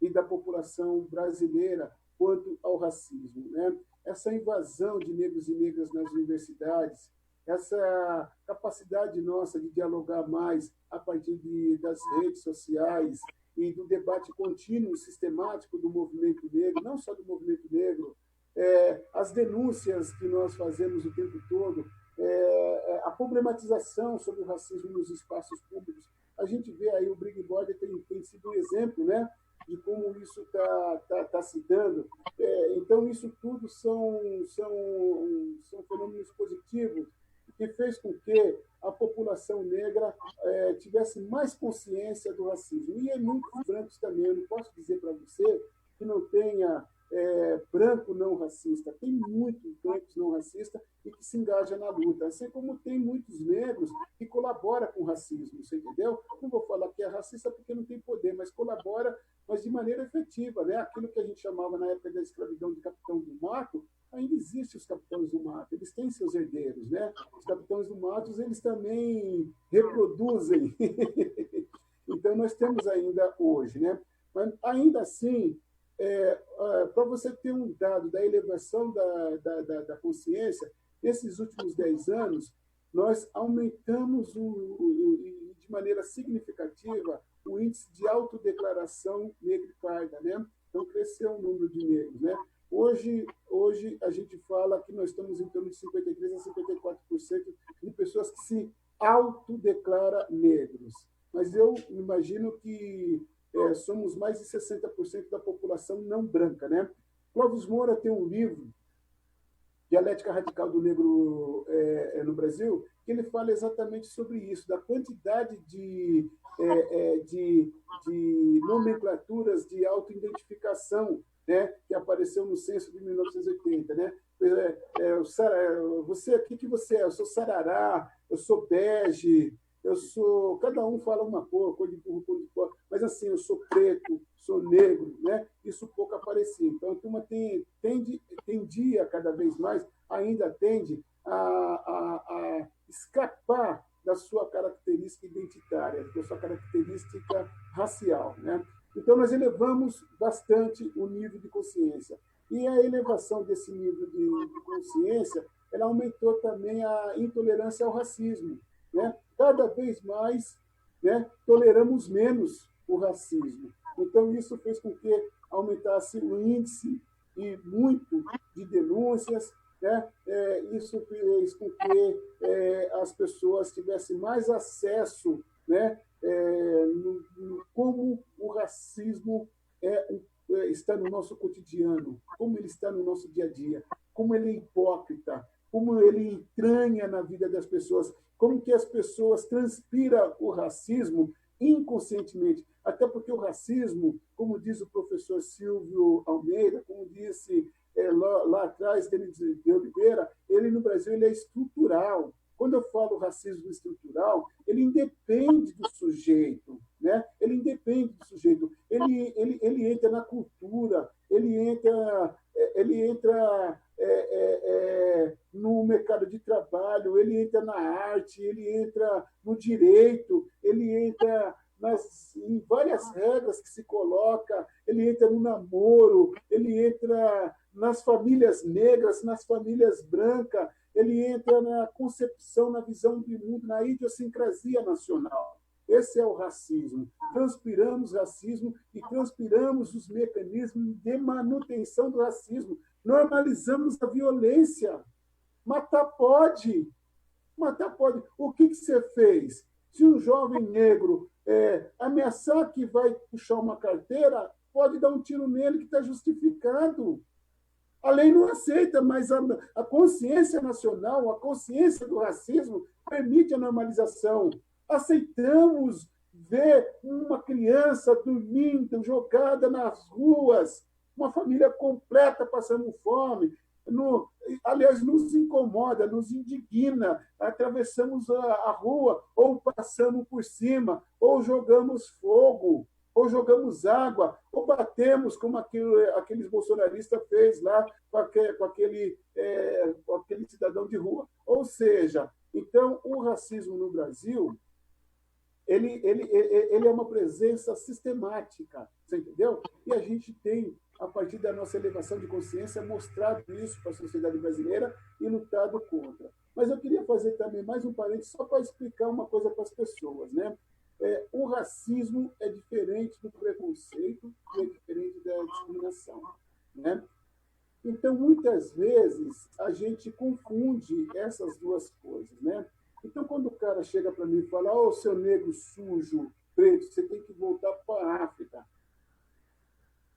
e da população brasileira quanto ao racismo, né? Essa invasão de negros e negras nas universidades, essa capacidade nossa de dialogar mais a partir das redes sociais e do debate contínuo, sistemático do movimento negro, não só do movimento negro, as denúncias que nós fazemos o tempo todo, a problematização sobre o racismo nos espaços públicos. A gente vê aí o Big Brother tem sido um exemplo, né, de como isso está se dando. Então, isso tudo são fenômenos positivos que fez com que a população negra tivesse mais consciência do racismo. E muitos brancos também. Eu não posso dizer para você que não tenha branco não racista. Tem muitos brancos não racistas e que se engajam na luta. Assim como tem muitos negros que colaboram com o racismo, você entendeu? Não vou falar que é racista porque não tem poder, mas colabora, mas de maneira efetiva, né? Aquilo que a gente chamava na época da escravidão de capitão do mato, ainda existe os capitães do mato, eles têm seus herdeiros, né? Os capitães do mato, eles também reproduzem. Então, nós temos ainda hoje, né? Mas, ainda assim, para você ter um dado da elevação da consciência, nesses últimos 10 anos, nós aumentamos de maneira significativa o índice de autodeclaração negra e parda, né? Então, cresceu o número de negros, né? Hoje a gente fala que nós estamos em torno de 53% a 54% de pessoas que se autodeclaram negros. Mas eu imagino que somos mais de 60% da população não branca, né? Clóvis Moura tem um livro, Dialética Radical do Negro no Brasil, que ele fala exatamente sobre isso, da quantidade de nomenclaturas de autoidentificação, né, que apareceu no censo de 1980, né? Você, o que você é? Eu sou sarará, eu sou bege, eu sou... Cada um fala uma cor de burro, cor de cor, mas assim, eu sou preto, sou negro, né? Isso pouco aparecia. Então, a turma tendia cada vez mais, ainda tende a escapar da sua característica identitária, da sua característica racial, né? Então, nós elevamos bastante o nível de consciência. E a elevação desse nível de consciência, ela aumentou também a intolerância ao racismo, né? Cada vez mais, né, toleramos menos o racismo. Então, isso fez com que aumentasse o índice e muito de denúncias, né? Isso fez com que as pessoas tivessem mais acesso, né, como o racismo está no nosso cotidiano, como ele está no nosso dia a dia, como ele é hipócrita, como ele entranha na vida das pessoas, como que as pessoas transpiram o racismo inconscientemente. Até porque o racismo, como diz o professor Silvio Almeida, como disse lá atrás, Denis de Oliveira, ele no Brasil ele é estrutural. Quando eu falo racismo estrutural, ele independe do sujeito, né? Ele independe do sujeito. Ele entra na cultura, ele entra no mercado de trabalho, ele entra na arte, ele entra no direito, ele entra em várias regras que se coloca, ele entra no namoro, ele entra nas famílias negras, nas famílias brancas, ele entra na concepção, na visão de mundo, na idiosincrasia nacional. Esse é o racismo. Transpiramos racismo e transpiramos os mecanismos de manutenção do racismo. Normalizamos a violência. Matar pode. Matar pode. O que você fez? Se um jovem negro ameaçar que vai puxar uma carteira, pode dar um tiro nele que está justificado. A lei não aceita, mas a consciência nacional, a consciência do racismo permite a normalização. Aceitamos ver uma criança dormindo, jogada nas ruas, uma família completa passando fome. Aliás, nos incomoda, nos indigna. Atravessamos a rua, ou passamos por cima, ou jogamos fogo, ou jogamos água, ou batemos, como aqueles bolsonaristas fez lá com aquele cidadão de rua. Ou seja, então, o racismo no Brasil ele é uma presença sistemática, você entendeu? E a gente tem, a partir da nossa elevação de consciência, mostrado isso para a sociedade brasileira e lutado contra. Mas eu queria fazer também mais um parênteses só para explicar uma coisa para as pessoas, né? O racismo é diferente do preconceito e é diferente da discriminação, né? Então, muitas vezes, a gente confunde essas duas coisas, né? Então, quando o cara chega para mim e fala, ô, seu negro sujo, preto, você tem que voltar para a África.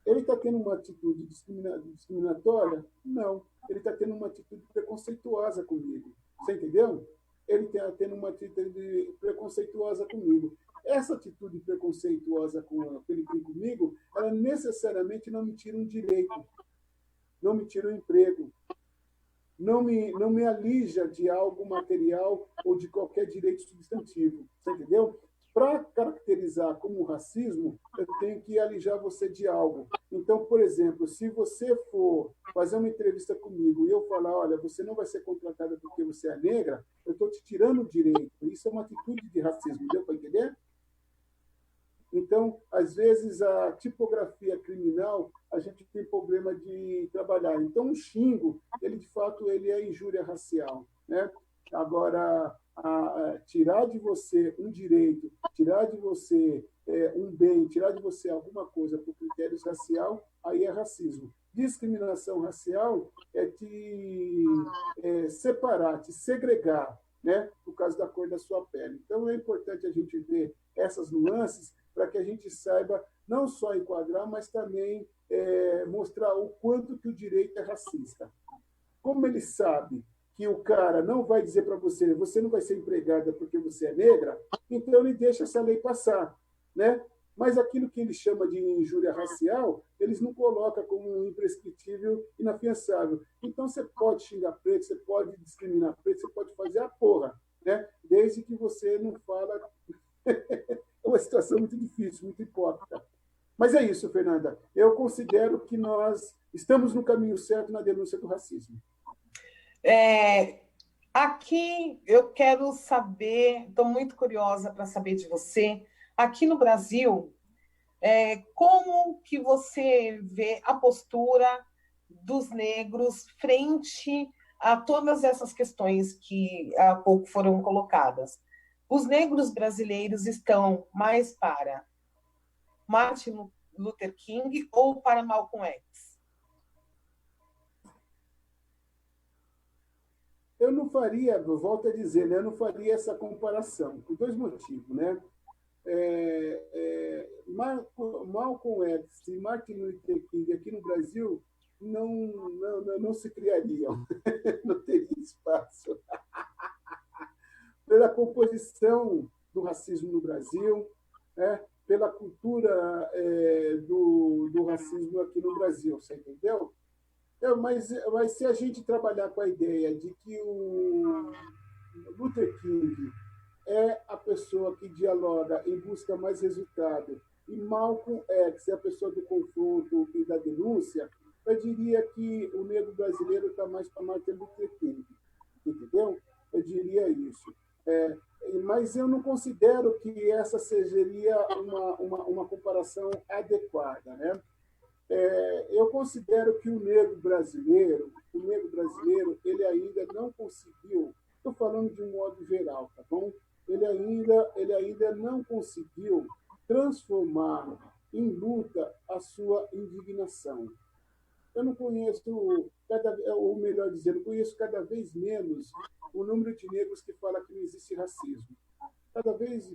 Ele está tendo uma atitude discriminatória? Não. Ele está tendo uma atitude preconceituosa comigo. Você entendeu? Ele está tendo uma atitude preconceituosa comigo. Essa atitude preconceituosa que ele tem comigo, ela necessariamente não me tira um direito, não me tira um emprego, não me alija de algo material ou de qualquer direito substantivo. Você entendeu? Para caracterizar como racismo, eu tenho que alijar você de algo. Então, por exemplo, se você for fazer uma entrevista comigo e eu falar, olha, você não vai ser contratada porque você é negra, eu estou te tirando o direito. Isso é uma atitude de racismo. Deu para entender? Então, às vezes, a tipografia criminal, a gente tem problema de trabalhar. Então, o xingo, ele, de fato, ele é injúria racial, né? Agora, tirar de você um direito, tirar de você um bem, tirar de você alguma coisa por critérios racial, aí é racismo. Discriminação racial é te separar, te segregar, né? Por causa da cor da sua pele. Então, é importante a gente ver essas nuances para que a gente saiba não só enquadrar, mas também mostrar o quanto que o direito é racista. Como ele sabe que o cara não vai dizer para você, você não vai ser empregada porque você é negra, então ele deixa essa lei passar, né? Mas aquilo que ele chama de injúria racial, eles não colocam como imprescritível, inafiançável. Então você pode xingar preto, você pode discriminar preto, você pode fazer a porra, né? Desde que você não fala... É uma situação muito difícil, muito hipócrita. Mas é isso, Fernanda. Eu considero que nós estamos no caminho certo na denúncia do racismo. Aqui eu quero saber, estou muito curiosa para saber de você, aqui no Brasil, como que você vê a postura dos negros frente a todas essas questões que há pouco foram colocadas? Os negros brasileiros estão mais para Martin Luther King ou para Malcolm X? Eu não faria, eu volto a dizer, né, eu não faria essa comparação, por dois motivos, né? Malcolm X e Martin Luther King aqui no Brasil não se criariam, não teria espaço. Pela composição do racismo no Brasil, pela cultura do racismo aqui no Brasil, você entendeu? Mas se a gente trabalhar com a ideia de que o Luther King é a pessoa que dialoga e busca mais resultado, e Malcolm X é a pessoa do confronto e da denúncia, eu diria que o negro brasileiro está mais para Martin Luther King, entendeu? Eu diria isso. Mas eu não considero que essa seria uma comparação adequada, né? Eu considero que o negro brasileiro, ele ainda não conseguiu, estou falando de um modo geral, tá bom? Ele ainda não conseguiu transformar em luta a sua indignação. Eu não conheço, ou melhor dizendo, conheço cada vez menos o número de negros que fala que não existe racismo. Cada vez,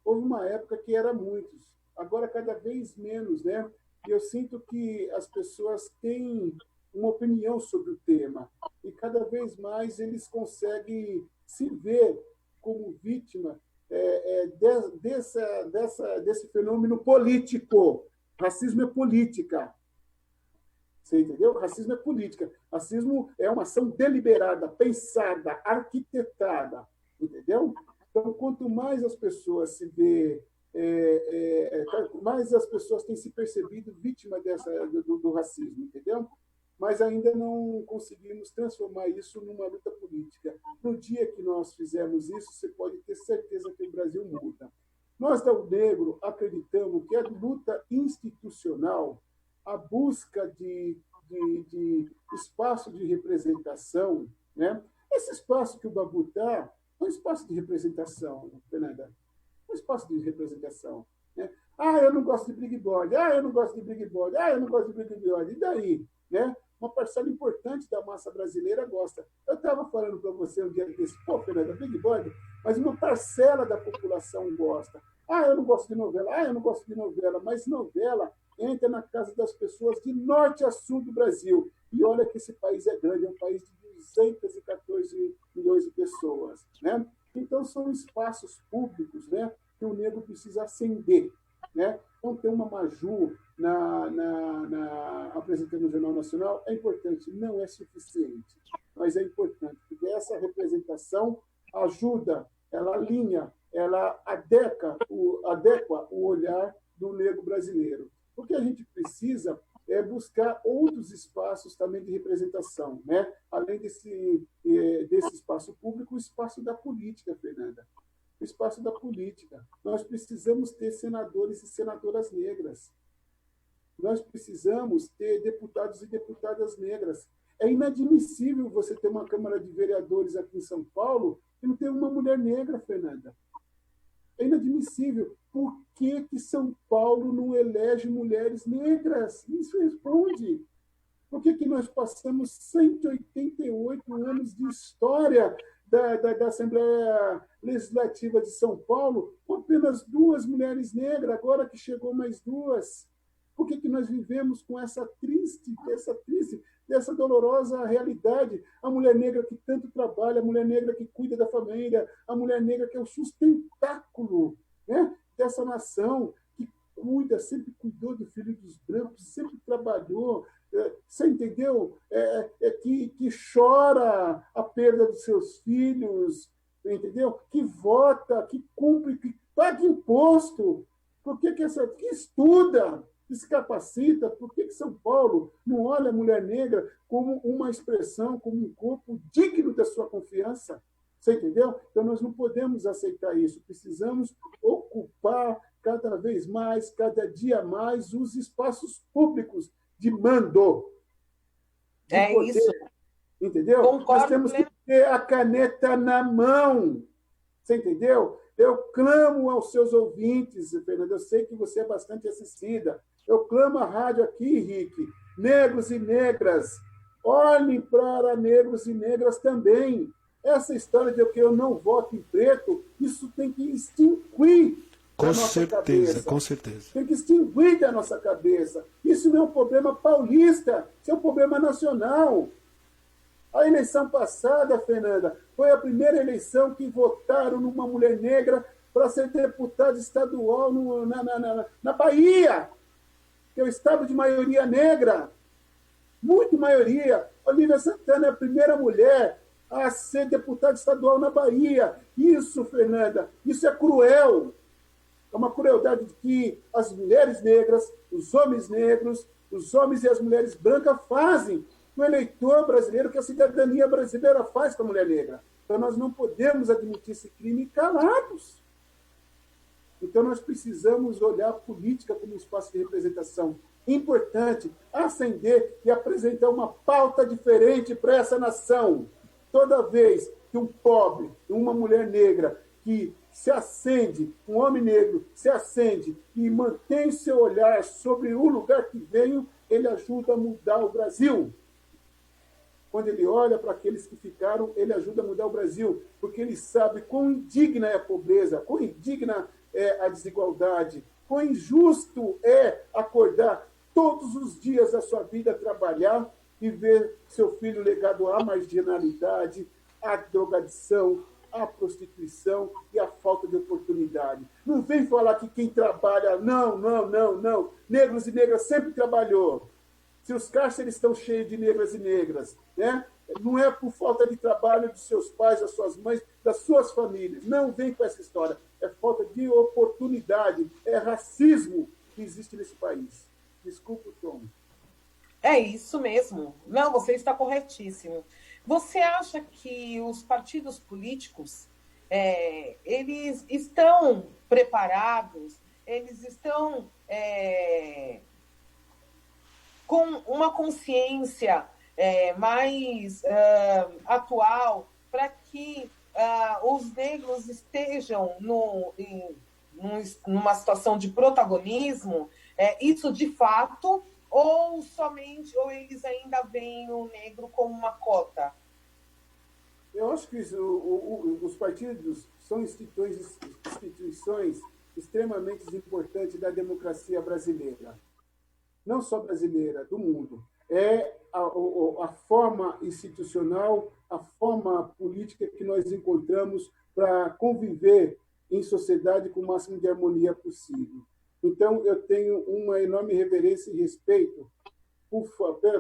houve uma época que era muitos, agora cada vez menos, né? E eu sinto que as pessoas têm uma opinião sobre o tema e cada vez mais eles conseguem se ver como vítima desse fenômeno político. Racismo é política. Você entendeu? Racismo é política. Racismo é uma ação deliberada, pensada, arquitetada. Entendeu? Então, quanto mais as pessoas se vê, mais as pessoas têm se percebido vítima do racismo, entendeu? Mas ainda não conseguimos transformar isso numa luta política. No dia que nós fizermos isso, você pode ter certeza que o Brasil muda. Nós, da Negro, acreditamos que a luta institucional, a busca de espaço de representação, né? Esse espaço que o Babu está é um espaço de representação, Fernanda. Um espaço de representação. Né? Eu não gosto de Big Board. Eu não gosto de Big Board. Eu não gosto de Big Board. E daí? Né? Uma parcela importante da massa brasileira gosta. Eu estava falando para você um dia desse, Fernanda, Big Board, mas uma parcela da população gosta. Eu não gosto de novela. Eu não gosto de novela. Mas novela entra na casa das pessoas de norte a sul do Brasil. E olha que esse país é grande, é um país de 214 milhões de pessoas. Né? Então, são espaços públicos, né, que o negro precisa ascender. Né? Então, ter uma Maju apresentando no Jornal Nacional é importante, não é suficiente, mas é importante, porque essa representação ajuda, ela alinha, ela adequa o olhar do negro brasileiro. O que a gente precisa é buscar outros espaços também de representação, né? Além desse espaço público, o espaço da política, Fernanda. O espaço da política. Nós precisamos ter senadores e senadoras negras. Nós precisamos ter deputados e deputadas negras. É inadmissível você ter uma Câmara de Vereadores aqui em São Paulo e não ter uma mulher negra, Fernanda. É inadmissível. Por que São Paulo não elege mulheres negras? Isso responde. Por que nós passamos 188 anos de história da Assembleia Legislativa de São Paulo com apenas 2 mulheres negras, agora que chegou mais 2? Por que nós vivemos com essa dolorosa realidade? A mulher negra que tanto trabalha, a mulher negra que cuida da família, a mulher negra que é o sustentáculo, né, dessa nação, que cuida, sempre cuidou do filho dos brancos, sempre trabalhou, você entendeu? Que chora a perda dos seus filhos, entendeu? Que vota, que cumpre, que paga imposto. Por que estuda, que se capacita? Por que São Paulo não olha a mulher negra como uma expressão, como um corpo digno da sua confiança? Você entendeu? Então, nós não podemos aceitar isso. Precisamos ocupar cada vez mais, cada dia mais, os espaços públicos de mando. De poder, isso. Entendeu? Concordo, nós temos que ter a caneta na mão. Você entendeu? Eu clamo aos seus ouvintes, Fernanda, eu sei que você é bastante assistida. Eu clamo à rádio aqui, Rick. Negros e negras, olhem para negros e negras também. Essa história de que eu não voto em preto, isso tem que extinguir da nossa cabeça. Com certeza. Tem que extinguir da nossa cabeça. Isso não é um problema paulista, isso é um problema nacional. A eleição passada, Fernanda, foi a primeira eleição que votaram numa mulher negra para ser deputada estadual na Bahia, que é o estado de maioria negra. Muito maioria. Olívia Santana é a primeira mulher a ser deputada estadual na Bahia. Isso, Fernanda, isso é cruel. É uma crueldade que as mulheres negras, os homens negros, os homens e as mulheres brancas fazem com o eleitor brasileiro, que a cidadania brasileira faz com a mulher negra. Então, nós não podemos admitir esse crime calados. Então, nós precisamos olhar a política como um espaço de representação. importante ascender e apresentar uma pauta diferente para essa nação. Toda vez que um pobre, uma mulher negra que se acende, um homem negro se acende e mantém seu olhar sobre o lugar que veio, ele ajuda a mudar o Brasil. Quando ele olha para aqueles que ficaram, ele ajuda a mudar o Brasil, porque ele sabe quão indigna é a pobreza, quão indigna é a desigualdade, quão injusto é acordar todos os dias da sua vida, trabalhar e ver seu filho legado à marginalidade, à drogadição, à prostituição e à falta de oportunidade. Não vem falar que quem trabalha... Não. Negros e negras sempre trabalhou. Se os cárceres estão cheios de negras e negras, né? Não é por falta de trabalho dos seus pais, das suas mães, das suas famílias. Não vem com essa história. É falta de oportunidade, é racismo que existe nesse país. Desculpa o tom. É isso mesmo. Não, você está corretíssimo. Você acha que os partidos políticos, eles estão preparados, eles estão com uma consciência mais atual para que os negros estejam numa situação de protagonismo, isso de fato, ou eles ainda veem o negro como uma cota? Eu acho que os partidos são instituições extremamente importantes da democracia brasileira. Não só brasileira, do mundo. É a forma institucional, a forma política que nós encontramos para conviver em sociedade com o máximo de harmonia possível. Então, eu tenho uma enorme reverência e respeito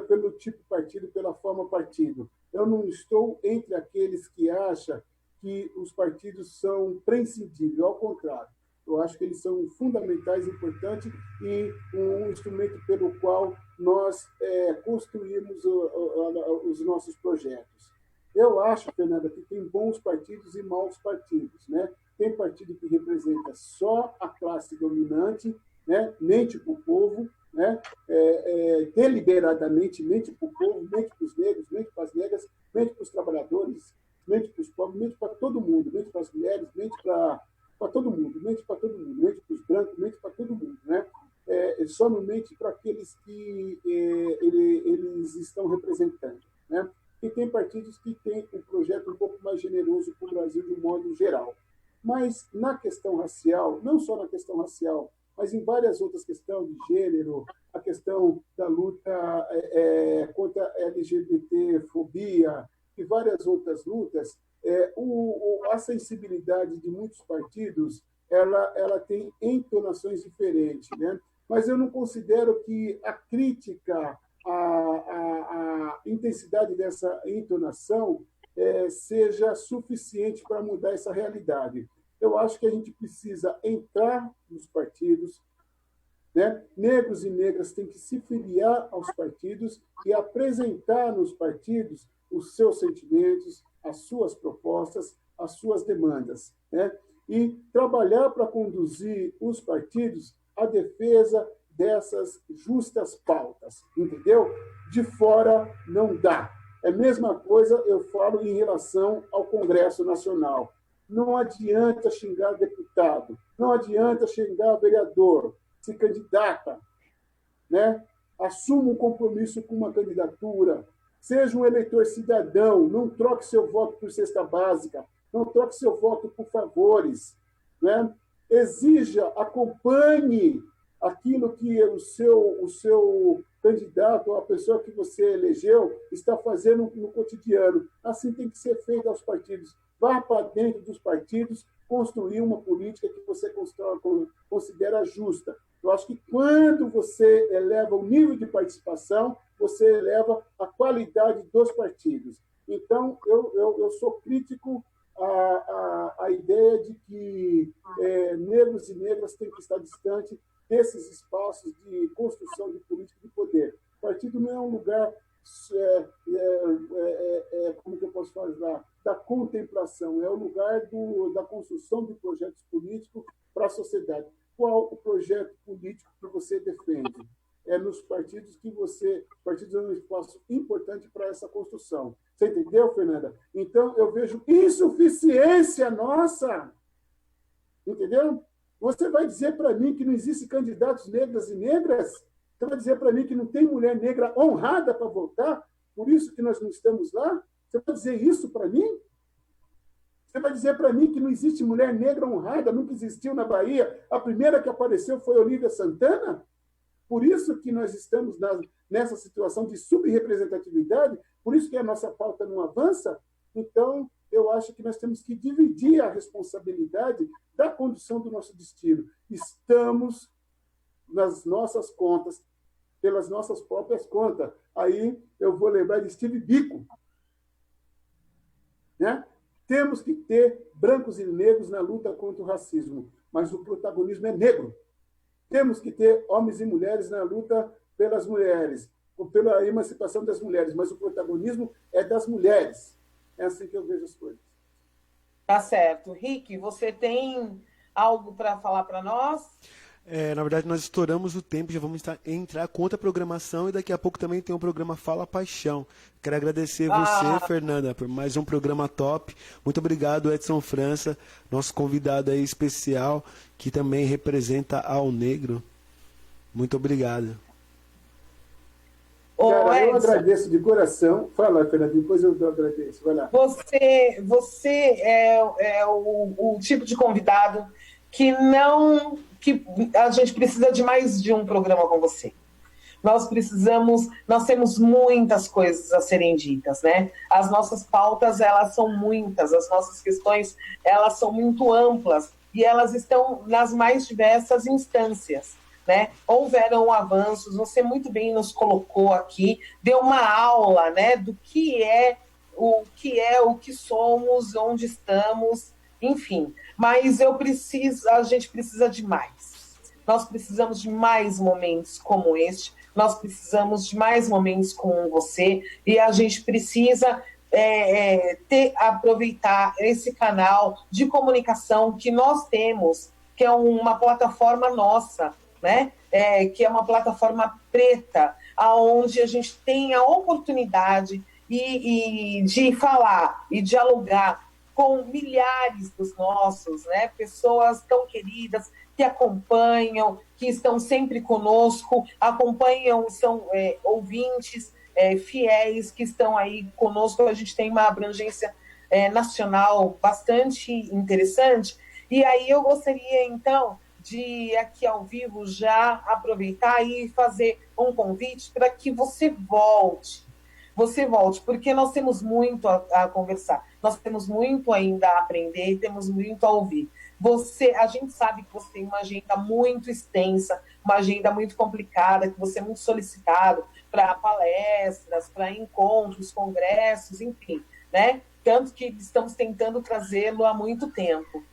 pelo tipo partido, pela forma partido. Eu não estou entre aqueles que acham que os partidos são prescindíveis, ao contrário. Eu acho que eles são fundamentais, importantes e um instrumento pelo qual nós construímos os nossos projetos. Eu acho, Fernanda, que tem bons partidos e maus partidos, né? Tem partido que representa só a classe dominante, né? Mente para o povo, né? Deliberadamente mente para o povo, mente para os negros, mente para as negras, mente para os trabalhadores, mente para os pobres, mente para todo mundo, mente para as mulheres, mente para todo mundo, mente para todo mundo, mente para os brancos, mente para todo mundo, né? Só não mente para aqueles que eles estão representando, né? E tem partidos que têm um projeto um pouco mais generoso para o Brasil de um modo geral. Mas na questão racial, não só na questão racial, mas em várias outras questões de gênero, a questão da luta contra a LGBTfobia e várias outras lutas, a sensibilidade de muitos partidos ela tem entonações diferentes, né? Mas eu não considero que a crítica, a intensidade dessa entonação seja suficiente para mudar essa realidade. Eu acho que a gente precisa entrar nos partidos, né? Negros e negras têm que se filiar aos partidos e apresentar nos partidos os seus sentimentos, as suas propostas, as suas demandas, né? E trabalhar para conduzir os partidos à defesa dessas justas pautas, entendeu? De fora não dá. É a mesma coisa eu falo em relação ao Congresso Nacional. Não adianta xingar deputado, não adianta xingar vereador, se candidata, né? Assuma um compromisso com uma candidatura, seja um eleitor cidadão, não troque seu voto por cesta básica, não troque seu voto por favores, né? Exija, acompanhe aquilo que o seu candidato, a pessoa que você elegeu, está fazendo no cotidiano. Assim tem que ser feito aos partidos. Vá para dentro dos partidos, construir uma política que você considera justa. Eu acho que quando você eleva o nível de participação, você eleva a qualidade dos partidos. Então, eu sou crítico à ideia de que negros e negras têm que estar distantes desses espaços de construção de política de poder. O partido não é um lugar, como que eu posso falar, da contemplação, é o lugar da construção de projetos políticos para a sociedade. Qual o projeto político que você defende? nos partidos partidos é um espaço importante para essa construção. Você entendeu, Fernanda? Então, eu vejo insuficiência nossa. Entendeu? Você vai dizer para mim que não existem candidatos negros e negras? Você vai dizer para mim que não tem mulher negra honrada para votar? Por isso que nós não estamos lá? Você vai dizer isso para mim? Você vai dizer para mim que não existe mulher negra honrada, nunca existiu na Bahia? A primeira que apareceu foi Olívia Santana? Por isso que nós estamos nessa situação de subrepresentatividade? Por isso que a nossa pauta não avança? Então, eu acho que nós temos que dividir a responsabilidade da condução do nosso destino. Estamos nas nossas contas, pelas nossas próprias contas. Aí eu vou lembrar de Steve Biko, né? Temos que ter brancos e negros na luta contra o racismo, mas o protagonismo é negro. Temos que ter homens e mulheres na luta pelas mulheres, pela emancipação das mulheres, mas o protagonismo é das mulheres. É assim que eu vejo as coisas. Tá certo. Rick, você tem algo para falar para nós? Na verdade, nós estouramos o tempo, já vamos entrar com outra programação e daqui a pouco também tem um programa Fala Paixão. Quero agradecer você, Fernanda, por mais um programa top. Muito obrigado, Edson França, nosso convidado aí especial, que também representa ao negro. Muito obrigado. Cara, eu agradeço de coração. Fala, Fernanda, depois eu agradeço. Vai lá. Você é o tipo de convidado que a gente precisa de mais de um programa com você. Nós temos muitas coisas a serem ditas, né? As nossas pautas, elas são muitas, as nossas questões, elas são muito amplas e elas estão nas mais diversas instâncias, né? Houveram avanços, você muito bem nos colocou aqui, deu uma aula, né, do que é, o que somos, onde estamos, enfim. Mas a gente precisa de mais. Nós precisamos de mais momentos como este, nós precisamos de mais momentos com você e a gente precisa aproveitar esse canal de comunicação que nós temos, que é uma plataforma nossa, né? Que é uma plataforma preta, onde a gente tem a oportunidade de falar e dialogar com milhares dos nossos, né, pessoas tão queridas que acompanham, que estão sempre conosco, acompanham, são ouvintes fiéis que estão aí conosco. A gente tem uma abrangência nacional bastante interessante. E aí eu gostaria, então, de aqui ao vivo já aproveitar e fazer um convite para que você volte, porque nós temos muito a conversar, nós temos muito ainda a aprender e temos muito a ouvir. A gente sabe que você tem uma agenda muito extensa, uma agenda muito complicada, que você é muito solicitado para palestras, para encontros, congressos, enfim, né? Tanto que estamos tentando trazê-lo há muito tempo.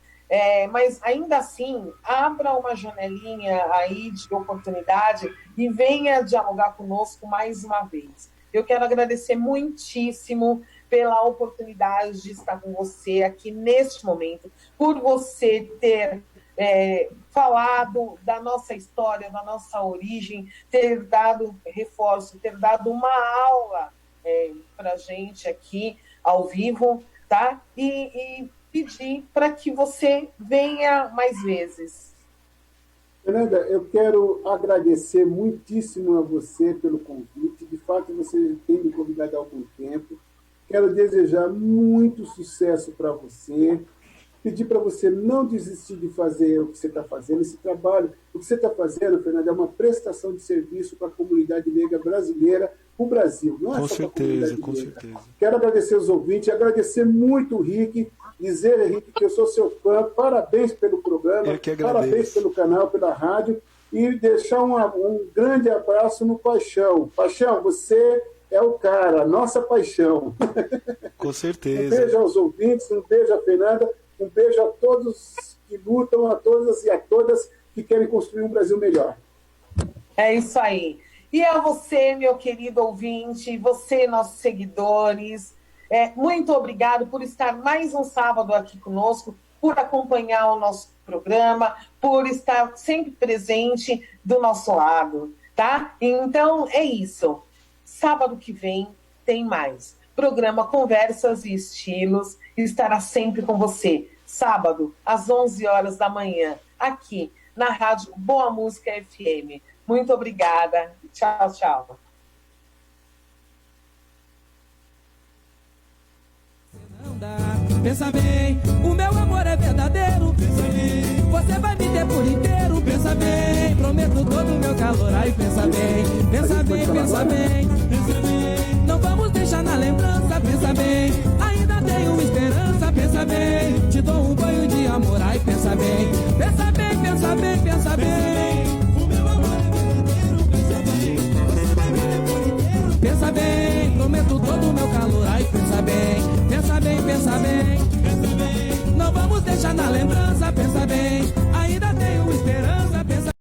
Mas ainda assim, abra uma janelinha aí de oportunidade e venha dialogar conosco mais uma vez. Eu quero agradecer muitíssimo pela oportunidade de estar com você aqui neste momento, por você ter falado da nossa história, da nossa origem, ter dado reforço, ter dado uma aula para a gente aqui ao vivo, tá? E pedir para que você venha mais vezes. Fernanda, eu quero agradecer muitíssimo a você pelo convite. De fato, você tem me convidado há algum tempo. Quero desejar muito sucesso para você. Pedir para você não desistir de fazer o que você está fazendo. Esse trabalho, o que você está fazendo, Fernanda, é uma prestação de serviço para a comunidade negra brasileira, para o Brasil. Não é só para a comunidade negra. Com certeza. Quero agradecer os ouvintes, agradecer muito o Rick, dizer, Henrique, que eu sou seu fã, parabéns pelo programa, parabéns pelo canal, pela rádio, e deixar um grande abraço no Paixão. Paixão, você é o cara, nossa paixão. Com certeza. Um beijo aos ouvintes, um beijo à Fernanda, um beijo a todos que lutam, a todas e a todas que querem construir um Brasil melhor. É isso aí. E a você, meu querido ouvinte, você, nossos seguidores, muito obrigado por estar mais um sábado aqui conosco, por acompanhar o nosso programa, por estar sempre presente do nosso lado. tá? Então é isso. Sábado que vem tem mais. Programa Conversas e Estilos estará sempre com você. Sábado, às 11 horas da manhã, aqui na Rádio Boa Música FM. Muito obrigada. Tchau, tchau. Pensa bem, o meu amor é verdadeiro. Pensa bem, você vai me ter por inteiro. Pensa bem, prometo todo o meu calor. Aí pensa bem, pensa bem, pensa bem, pensa bem.